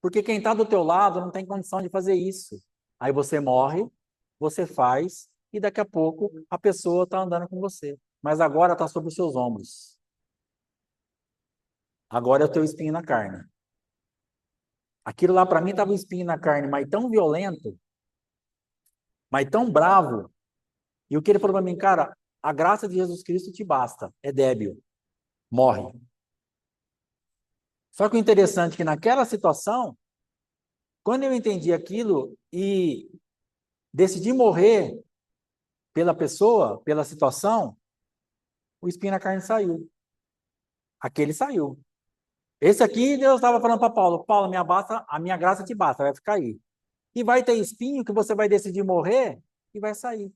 Porque quem está do teu lado não tem condição de fazer isso. Aí você morre, você faz, e daqui a pouco a pessoa está andando com você. Mas agora está sobre os seus ombros. Agora é o teu espinho na carne. Aquilo lá para mim estava um espinho na carne, mas tão violento, mas tão bravo. E o que ele falou para mim, cara, a graça de Jesus Cristo te basta. É débil. Morre. Só que o interessante é que naquela situação, quando eu entendi aquilo e decidi morrer pela pessoa, pela situação, o espinho na carne saiu. Aquele saiu. Esse aqui, Deus estava falando para Paulo, Paulo, a minha graça te basta, vai ficar aí. E vai ter espinho que você vai decidir morrer e vai sair.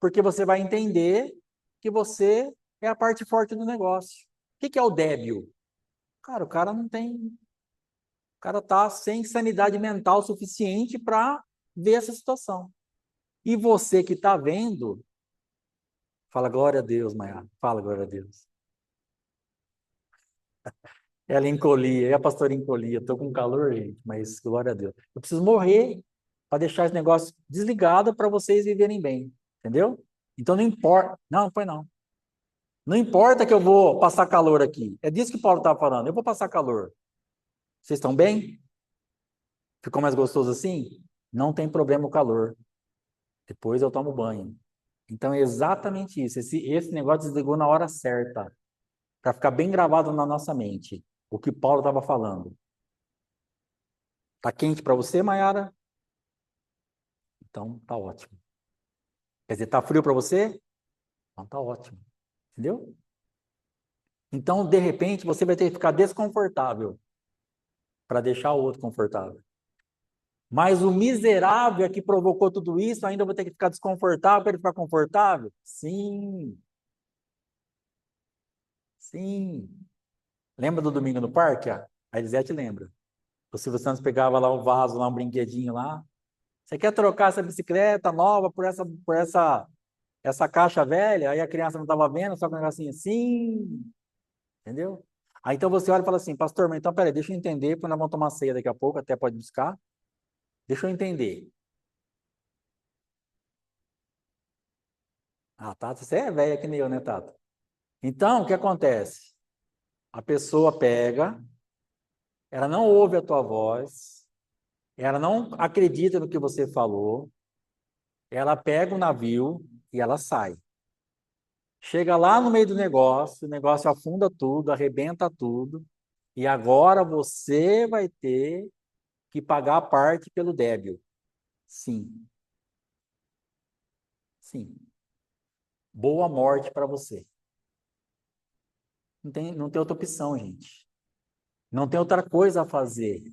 Porque você vai entender que você é a parte forte do negócio. O que é o débil? Cara, o cara não tem... O cara está sem sanidade mental suficiente para ver essa situação. E você que está vendo, fala glória a Deus, Maiara. Fala glória a Deus. Ela encolhia, e a pastora encolhia. Estou com calor, gente, mas glória a Deus. Eu preciso morrer para deixar esse negócio desligado para vocês viverem bem. Entendeu? Então não importa. Não, foi não. Não importa que eu vou passar calor aqui. É disso que Paulo estava falando. Eu vou passar calor. Vocês estão bem? Ficou mais gostoso assim? Não tem problema o calor. Depois eu tomo banho. Então é exatamente isso. Esse negócio desligou na hora certa. Para ficar bem gravado na nossa mente. O que Paulo estava falando. Tá quente para você, Mayara? Então tá ótimo. Quer dizer, tá frio para você? Então tá ótimo. Entendeu? Então, de repente, você vai ter que ficar desconfortável para deixar o outro confortável. Mas o miserável que provocou tudo isso, ainda vou ter que ficar desconfortável para ele ficar confortável? Sim. Sim. Lembra do domingo no parque? A Elisete lembra. O Silvio Santos pegava lá um vaso, lá um brinquedinho lá. Você quer trocar essa bicicleta nova essa caixa velha? Aí a criança não estava vendo, só com um negocinho assim. Entendeu? Aí então você olha e fala assim, pastor, mas então peraí, deixa eu entender, porque nós vamos tomar ceia daqui a pouco, até pode buscar. Deixa eu entender. Ah, Tata, você é velha que nem eu, né, Tata? Então, o que acontece? A pessoa pega, ela não ouve a tua voz, ela não acredita no que você falou, ela pega o navio e ela sai. Chega lá no meio do negócio, o negócio afunda tudo, arrebenta tudo, e agora você vai ter que pagar a parte pelo débil. Sim, sim. Boa morte para você. Não tem outra opção, gente. Não tem outra coisa a fazer.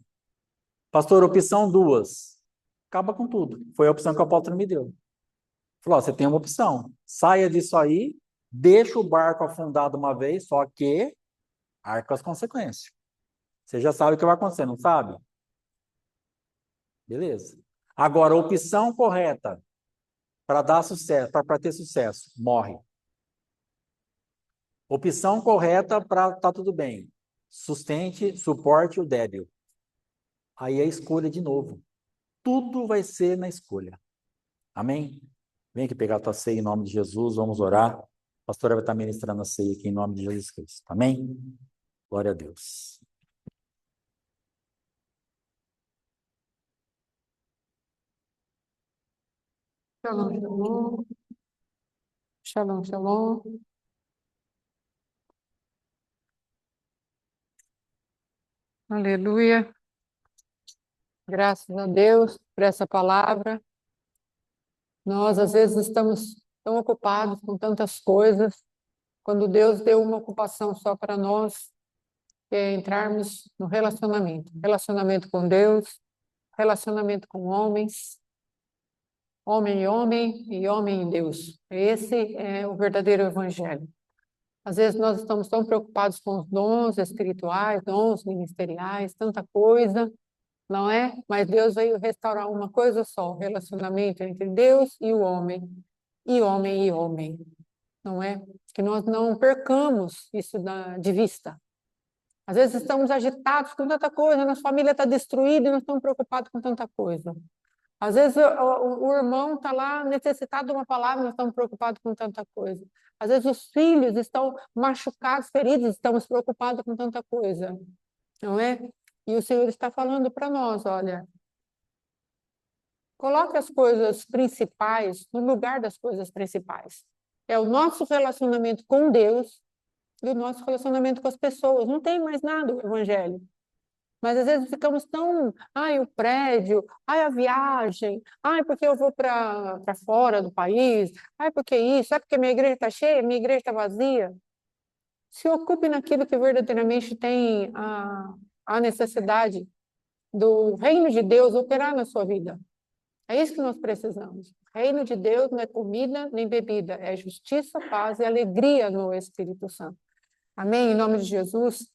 Pastor, opção duas. Acaba com tudo. Foi a opção que o apóstolo me deu. Falou, ó, você tem uma opção. Saia disso aí, deixa o barco afundado uma vez, só que arca com as consequências. Você já sabe o que vai acontecer, não sabe? Beleza. Agora, a opção correta para dar sucesso, para ter sucesso, morre. Opção correta para tá tudo bem. Sustente, suporte o débil. Aí é escolha de novo. Tudo vai ser na escolha. Amém? Vem aqui pegar a tua ceia em nome de Jesus, vamos orar. A pastora vai estar ministrando a ceia aqui em nome de Jesus Cristo. Amém? Glória a Deus. Shalom, shalom. Shalom, shalom. Aleluia. Graças a Deus por essa palavra. Nós, às vezes, estamos tão ocupados com tantas coisas, quando Deus deu uma ocupação só para nós, que é entrarmos no relacionamento. Relacionamento com Deus, relacionamento com homens, homem e homem e Deus. Esse é o verdadeiro evangelho. Às vezes nós estamos tão preocupados com os dons espirituais, dons ministeriais, tanta coisa, não é? Mas Deus veio restaurar uma coisa só, o relacionamento entre Deus e o homem, e homem, não é? Que nós não percamos isso de vista. Às vezes estamos agitados com tanta coisa, nossa família está destruída e nós estamos preocupados com tanta coisa. Às vezes o irmão está lá necessitado de uma palavra, nós estamos preocupados com tanta coisa. Às vezes os filhos estão machucados, feridos, estamos preocupados com tanta coisa, não é? E o Senhor está falando para nós, olha, coloque as coisas principais no lugar das coisas principais. É o nosso relacionamento com Deus e o nosso relacionamento com as pessoas. Não tem mais nada o Evangelho. Mas às vezes ficamos tão, ai, o prédio, ai, a viagem, ai, porque eu vou para fora do país, ai, porque isso, ai, porque minha igreja está cheia, minha igreja está vazia. Se ocupe naquilo que verdadeiramente tem a necessidade do reino de Deus operar na sua vida. É isso que nós precisamos. O reino de Deus não é comida nem bebida, é justiça, paz e alegria no Espírito Santo. Amém? Em nome de Jesus.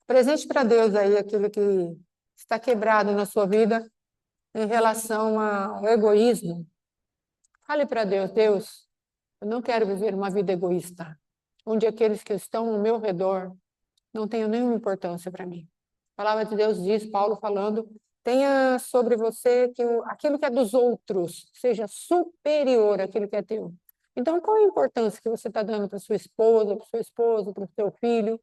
Presente para Deus aí aquilo que está quebrado na sua vida em relação ao egoísmo. Fale para Deus, Deus, eu não quero viver uma vida egoísta, onde aqueles que estão ao meu redor não tenham nenhuma importância para mim. A palavra de Deus diz, Paulo falando, tenha sobre você que aquilo que é dos outros seja superior àquilo que é teu. Então, qual a importância que você está dando para sua esposa, para o seu esposo, para o seu filho?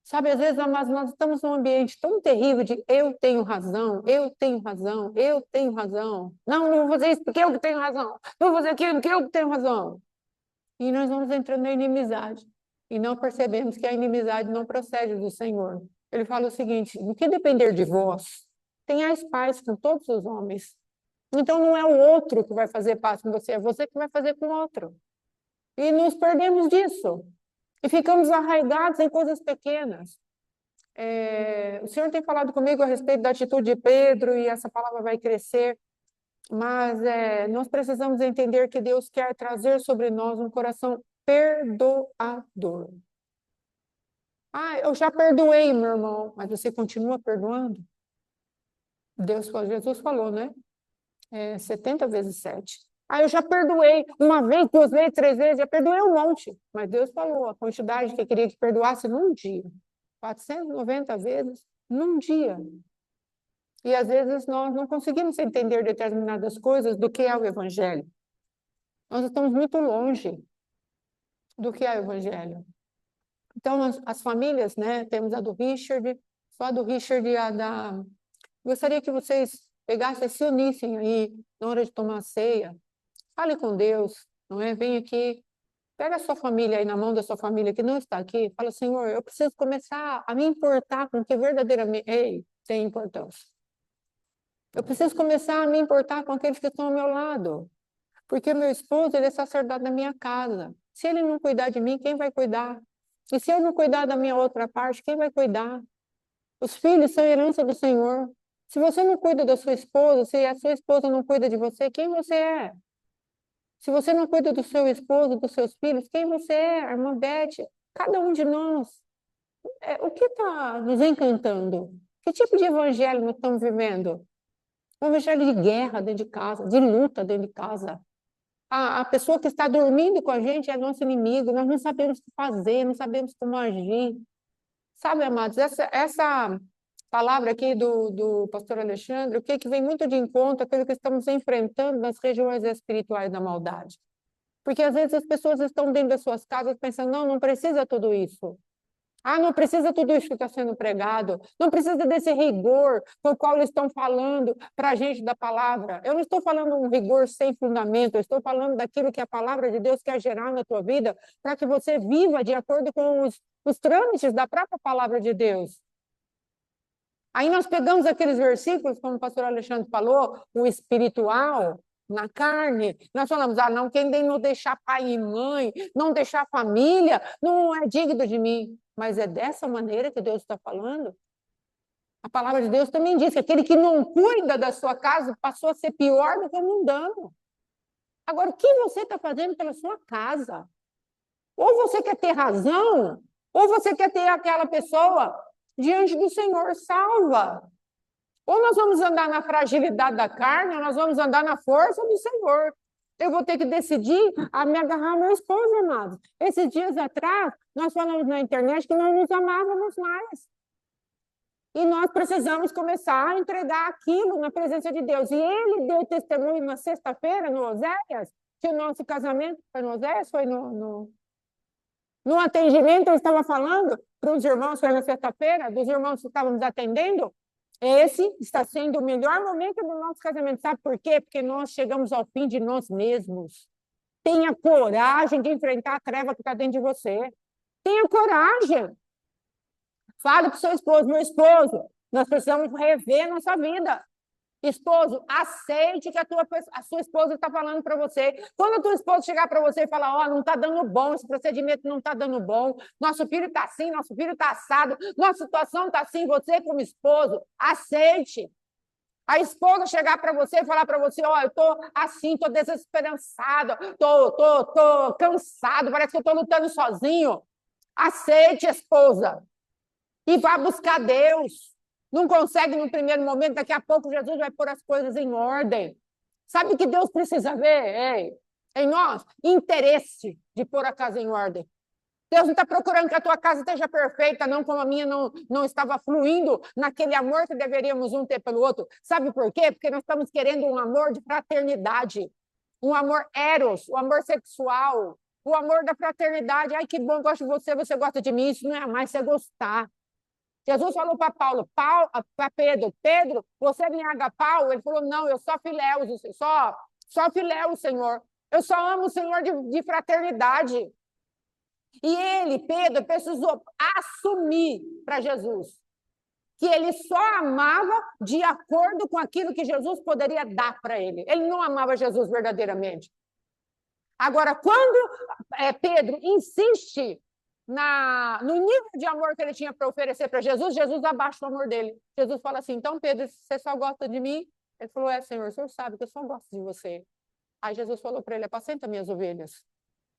Sabe, às vezes nós estamos num ambiente tão terrível de eu tenho razão, eu tenho razão, eu tenho razão. Não vou fazer isso porque eu que tenho razão. Não vou fazer aquilo porque eu que tenho razão. E nós vamos entrando na inimizade. E não percebemos que a inimizade não procede do Senhor. Ele fala o seguinte, no que depender de vós, tenhais paz com todos os homens. Então não é o outro que vai fazer paz com você, é você que vai fazer com o outro. E nos perdemos disso. E ficamos arraigados em coisas pequenas. O Senhor tem falado comigo a respeito da atitude de Pedro, e essa palavra vai crescer, mas nós precisamos entender que Deus quer trazer sobre nós um coração perdoador. Ah, eu já perdoei, meu irmão, mas você continua perdoando? Jesus falou, né? 70 vezes 7. Aí eu já perdoei uma vez, 2 vezes, 3 vezes, já perdoei um monte. Mas Deus falou a quantidade que eu queria que perdoasse num dia. 490 vezes num dia. E às vezes nós não conseguimos entender determinadas coisas do que é o Evangelho. Nós estamos muito longe do que é o Evangelho. Então, as famílias, né? Temos a do Richard, só a do Richard e a da... Gostaria que vocês pegassem e se unissem aí na hora de tomar a ceia. Fale com Deus, não é? Vem aqui, pega a sua família aí na mão da sua família que não está aqui, fala, Senhor, eu preciso começar a me importar com o que verdadeiramente tem importância. Eu preciso começar a me importar com aqueles que estão ao meu lado, porque meu esposo, ele é sacerdote da minha casa. Se ele não cuidar de mim, quem vai cuidar? E se eu não cuidar da minha outra parte, quem vai cuidar? Os filhos são herança do Senhor. Se você não cuida da sua esposa, se a sua esposa não cuida de você, quem você é? Se você não cuida do seu esposo, dos seus filhos, quem você é? A irmã Beth, cada um de nós. O que está nos encantando? Que tipo de evangelho nós estamos vivendo? Um evangelho de guerra dentro de casa, de luta dentro de casa. A pessoa que está dormindo com a gente é nosso inimigo, nós não sabemos o que fazer, não sabemos como agir. Sabe, amados, essa palavra aqui do pastor Alexandre, o que vem muito de encontro àquilo que estamos enfrentando nas regiões espirituais da maldade. Porque às vezes as pessoas estão dentro das suas casas pensando, não precisa tudo isso. Não precisa tudo isso que está sendo pregado, não precisa desse rigor com o qual eles estão falando para a gente da palavra. Eu não estou falando um rigor sem fundamento, eu estou falando daquilo que a palavra de Deus quer gerar na tua vida, para que você viva de acordo com os trâmites da própria palavra de Deus. Aí nós pegamos aqueles versículos, como o pastor Alexandre falou, o espiritual, na carne, nós falamos, não, quem não deixar pai e mãe, não deixar família, não é digno de mim. Mas é dessa maneira que Deus está falando? A palavra de Deus também diz que aquele que não cuida da sua casa passou a ser pior do que o mundano. Agora, o que você está fazendo pela sua casa? Ou você quer ter razão, ou você quer ter aquela pessoa diante do Senhor salva. Ou nós vamos andar na fragilidade da carne, ou nós vamos andar na força do Senhor. Eu vou ter que decidir a me agarrar ao meu esposo, amados. Esses dias atrás, nós falamos na internet que nós nos amávamos mais. E nós precisamos começar a entregar aquilo na presença de Deus. E ele deu testemunho na sexta-feira, no Oséias, que o nosso casamento foi no Oséias, foi no atendimento, eu estava falando para os irmãos, foi na sexta-feira, dos irmãos que estavam nos atendendo, esse está sendo o melhor momento do nosso casamento. Sabe por quê? Porque nós chegamos ao fim de nós mesmos. Tenha coragem de enfrentar a treva que está dentro de você. Tenha coragem. Fale para o seu esposo, meu esposo, nós precisamos rever a nossa vida. Esposo, aceite que a sua esposa está falando para você. Quando a tua esposa chegar para você e falar, não está dando bom, esse procedimento não está dando bom, nosso filho está assim, nosso filho está assado, nossa situação está assim, você como esposo, aceite. A esposa chegar para você e falar para você, eu estou assim, estou desesperançado, estou cansado, parece que eu estou lutando sozinho. Aceite, esposa, e vá buscar Deus. Não consegue no primeiro momento, daqui a pouco Jesus vai pôr as coisas em ordem. Sabe o que Deus precisa ver? Em nós? Interesse de pôr a casa em ordem. Deus não está procurando que a tua casa esteja perfeita, não como a minha não estava fluindo naquele amor que deveríamos um ter pelo outro. Sabe por quê? Porque nós estamos querendo um amor de fraternidade, um amor eros, o amor sexual, o amor da fraternidade. Ai, que bom, gosto de você, você gosta de mim. Isso não é mais, é gostar. Jesus falou para para Pedro, você me agapau? Ele falou, não, eu só filéu, só filéu, Senhor. Eu só amo o Senhor de fraternidade. E ele, Pedro, precisou assumir para Jesus que ele só amava de acordo com aquilo que Jesus poderia dar para ele. Ele não amava Jesus verdadeiramente. Agora, quando Pedro insiste no nível de amor que ele tinha para oferecer para Jesus, Jesus abaixa o amor dele. Jesus fala assim, então, Pedro, você só gosta de mim? Ele falou, Senhor, o Senhor sabe que eu só gosto de você. Aí Jesus falou para ele, apacenta minhas ovelhas,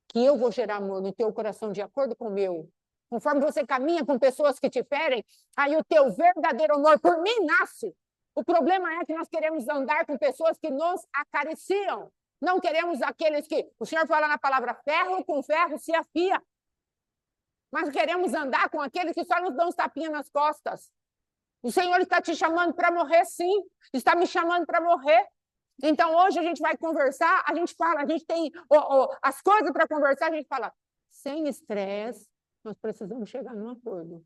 que eu vou gerar amor no teu coração de acordo com o meu. Conforme você caminha com pessoas que te ferem, aí o teu verdadeiro amor por mim nasce. O problema é que nós queremos andar com pessoas que nos acariciam. Não queremos aqueles que o Senhor fala na palavra ferro com ferro se afia. Mas queremos andar com aqueles que só nos dão uns tapinhas nas costas. O Senhor está te chamando para morrer, sim. Está me chamando para morrer. Então, hoje a gente vai conversar, a gente fala, a gente tem as coisas para conversar, a gente fala, sem estresse, nós precisamos chegar num acordo.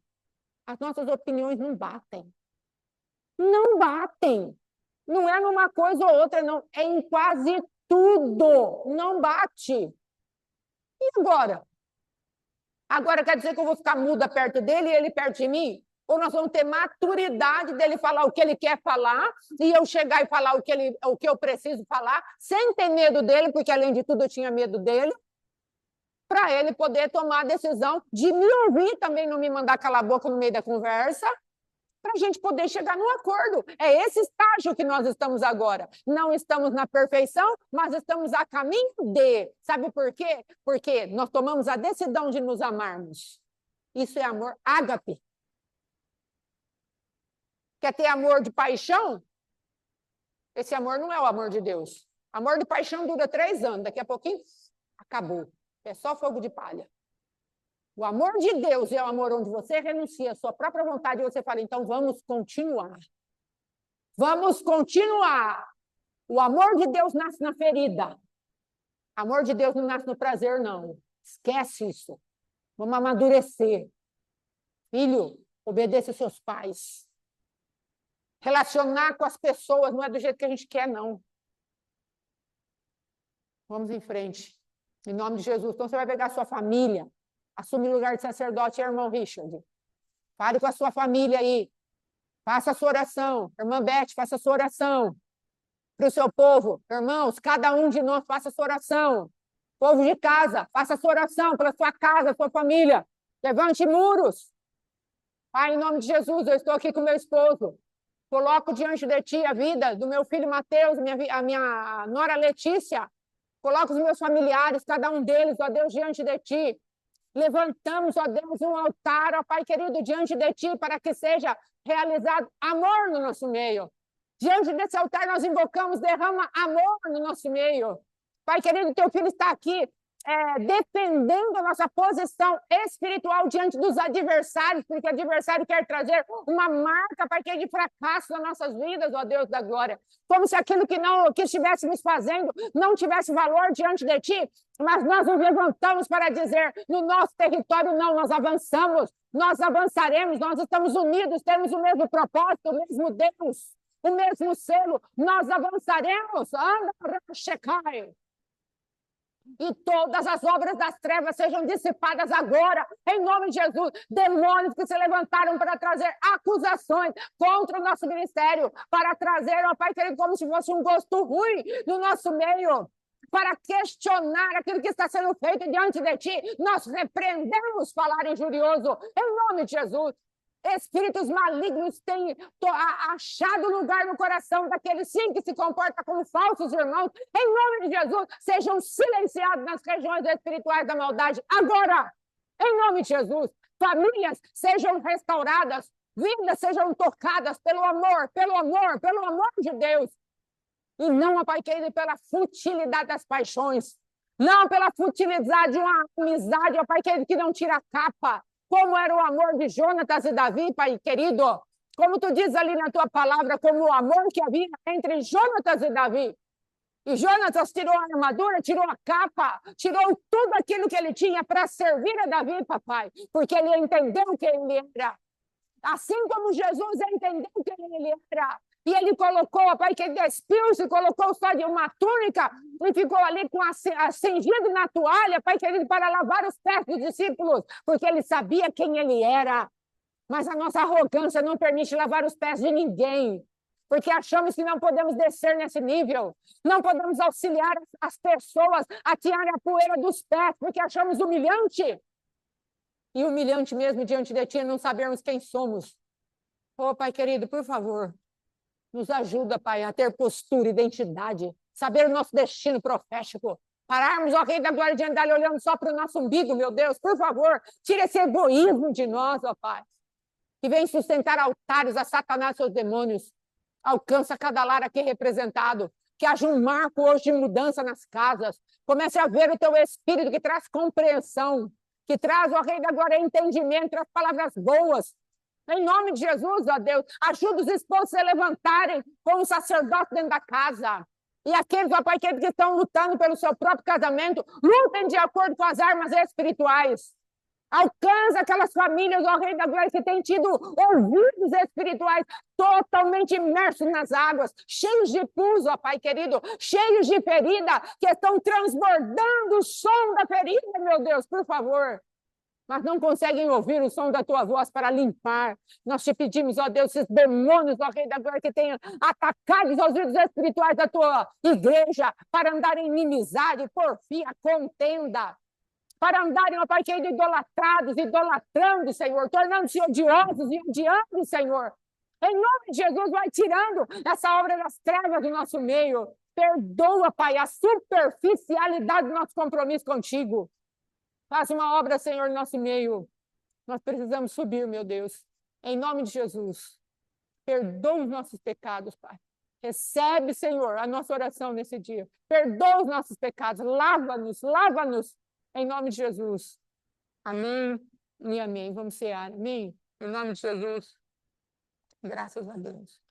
As nossas opiniões não batem. Não batem. Não é numa coisa ou outra, não. É em quase tudo. Não bate. E agora? Agora quer dizer que eu vou ficar muda perto dele e ele perto de mim? Ou nós vamos ter maturidade dele falar o que ele quer falar e eu chegar e falar o que eu preciso falar, sem ter medo dele, porque além de tudo eu tinha medo dele, para ele poder tomar a decisão de me ouvir também, não me mandar calar a boca no meio da conversa, para a gente poder chegar num acordo. É esse estágio que nós estamos agora. Não estamos na perfeição, mas estamos a caminho de. Sabe por quê? Porque nós tomamos a decisão de nos amarmos. Isso é amor ágape. Quer ter amor de paixão? Esse amor não é o amor de Deus. Amor de paixão dura 3 anos. Daqui a pouquinho, acabou. É só fogo de palha. O amor de Deus é o amor onde você renuncia à sua própria vontade e você fala, então vamos continuar. Vamos continuar. O amor de Deus nasce na ferida. O amor de Deus não nasce no prazer, não. Esquece isso. Vamos amadurecer. Filho, obedeça aos seus pais. Relacionar com as pessoas não é do jeito que a gente quer, não. Vamos em frente. Em nome de Jesus. Então você vai pegar a sua família. Assume o lugar de sacerdote, irmão Richard. Fale com a sua família aí. Faça a sua oração. Irmã Beth, faça a sua oração. Para o seu povo. Irmãos, cada um de nós faça a sua oração. Povo de casa, faça a sua oração pela sua casa, sua família. Levante muros. Pai, em nome de Jesus, eu estou aqui com meu esposo. Coloco diante de ti a vida do meu filho Mateus, a minha nora Letícia. Coloco os meus familiares, cada um deles, ó Deus, diante de ti. Levantamos, ó Deus, um altar, ó Pai querido, diante de ti, para que seja realizado amor no nosso meio. Diante desse altar nós invocamos, derrama amor no nosso meio. Pai querido, teu filho está aqui defendendo a nossa posição espiritual diante dos adversários, porque o adversário quer trazer uma marca, Pai querido, de fracasso nas nossas vidas, ó Deus da glória. Como se aquilo que estivéssemos fazendo não tivesse valor diante de ti, mas nós nos levantamos para dizer, no nosso território não, nós avançamos, nós avançaremos, nós estamos unidos, temos o mesmo propósito, o mesmo Deus, o mesmo selo, nós avançaremos. Anda, Shecai. E todas as obras das trevas sejam dissipadas agora, em nome de Jesus. Demônios que se levantaram para trazer acusações contra o nosso ministério, para trazer, ó Pai querido, como se fosse um gosto ruim no nosso meio, para questionar aquilo que está sendo feito diante de ti. Nós repreendemos falar injurioso, em nome de Jesus. Espíritos malignos têm achado lugar no coração daqueles sim que se comportam como falsos irmãos. Em nome de Jesus, sejam silenciados nas regiões espirituais da maldade. Agora, em nome de Jesus, famílias sejam restauradas, vidas sejam tocadas pelo amor de Deus. E não, Pai querido, pela futilidade das paixões. Não pela futilidade de uma amizade, ó Pai querido, que não tira a capa. Como era o amor de Jonatas e Davi, Pai querido. Como tu diz ali na tua palavra, como o amor que havia entre Jonatas e Davi. E Jonatas tirou a armadura, tirou a capa, tirou tudo aquilo que ele tinha para servir a Davi, papai. Porque ele entendeu quem ele era. Assim como Jesus entendeu quem ele era. E ele colocou, Pai, que ele despiu-se, colocou só de uma túnica e ficou ali com cingido na toalha, Pai querido, para lavar os pés dos discípulos, porque ele sabia quem ele era. Mas a nossa arrogância não permite lavar os pés de ninguém, porque achamos que não podemos descer nesse nível, não podemos auxiliar as pessoas a tirarem a poeira dos pés, porque achamos humilhante. E humilhante mesmo diante de ti, não sabermos quem somos. Oh, Pai querido, por favor, nos ajuda, Pai, a ter postura, identidade, saber o nosso destino profético. Pararmos, ó Rei da Glória, de andar olhando só para o nosso umbigo, meu Deus, por favor, tira esse egoísmo de nós, ó Pai, que vem sustentar altares a Satanás e seus demônios. Alcança cada lar aqui representado. Que haja um marco hoje de mudança nas casas. Comece a ver o teu Espírito que traz compreensão, que traz, ó Rei da Glória, entendimento, traz palavras boas. Em nome de Jesus, ó Deus, ajuda os esposos a se levantarem com o sacerdote dentro da casa. E aqueles, ó Pai querido, que estão lutando pelo seu próprio casamento, lutem de acordo com as armas espirituais. Alcança aquelas famílias, ó Rei da Glória, que têm tido ouvidos espirituais totalmente imersos nas águas, cheios de pus, ó Pai querido, cheios de ferida, que estão transbordando o som da ferida, meu Deus, por favor. Mas não conseguem ouvir o som da tua voz para limpar. Nós te pedimos, ó Deus, esses demônios, ó Rei da Glória, que tenham atacado os ouvidos espirituais da tua igreja para andar em inimizade, porfia, contenda, para andarem, ó Pai querido, idolatrados, idolatrando, Senhor, tornando-se odiosos e odiando, Senhor. Em nome de Jesus, vai tirando essa obra das trevas do nosso meio. Perdoa, Pai, a superficialidade do nosso compromisso contigo. Faz uma obra, Senhor, no nosso meio. Nós precisamos subir, meu Deus. Em nome de Jesus. Perdoa os nossos pecados, Pai. Recebe, Senhor, a nossa oração nesse dia. Perdoa os nossos pecados. Lava-nos, lava-nos. Em nome de Jesus. Amém e amém. Vamos cear. Amém? Em nome de Jesus. Graças a Deus.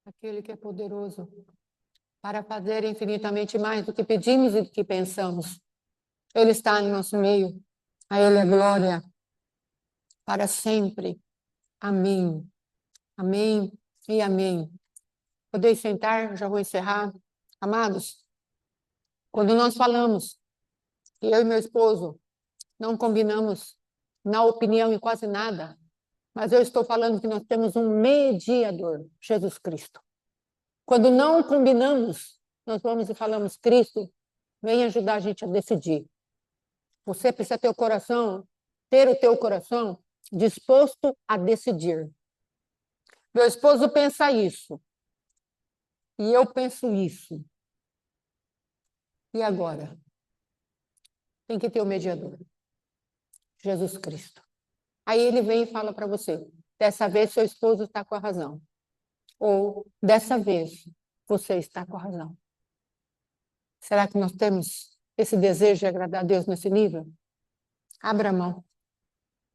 Aquele que é poderoso para fazer infinitamente mais do que pedimos e do que pensamos. Ele está em nosso meio. A Ele é glória para sempre. Amém. Amém e amém. Podeis sentar, já vou encerrar. Amados, quando nós falamos que eu e meu esposo não combinamos na opinião em quase nada, mas eu estou falando que nós temos um mediador, Jesus Cristo. Quando não combinamos, nós vamos e falamos, Cristo, vem ajudar a gente a decidir. Você precisa ter o teu coração disposto a decidir. Meu esposo pensa isso. E eu penso isso. E agora? Tem que ter o mediador. Jesus Cristo. Aí ele vem e fala para você, dessa vez seu esposo está com a razão. Ou, dessa vez, você está com a razão. Será que nós temos esse desejo de agradar a Deus nesse nível? Abra a mão.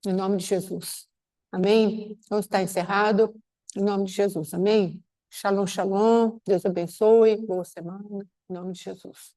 Em nome de Jesus. Amém? Então está encerrado. Em nome de Jesus. Amém? Shalom, shalom. Deus abençoe. Boa semana. Em nome de Jesus.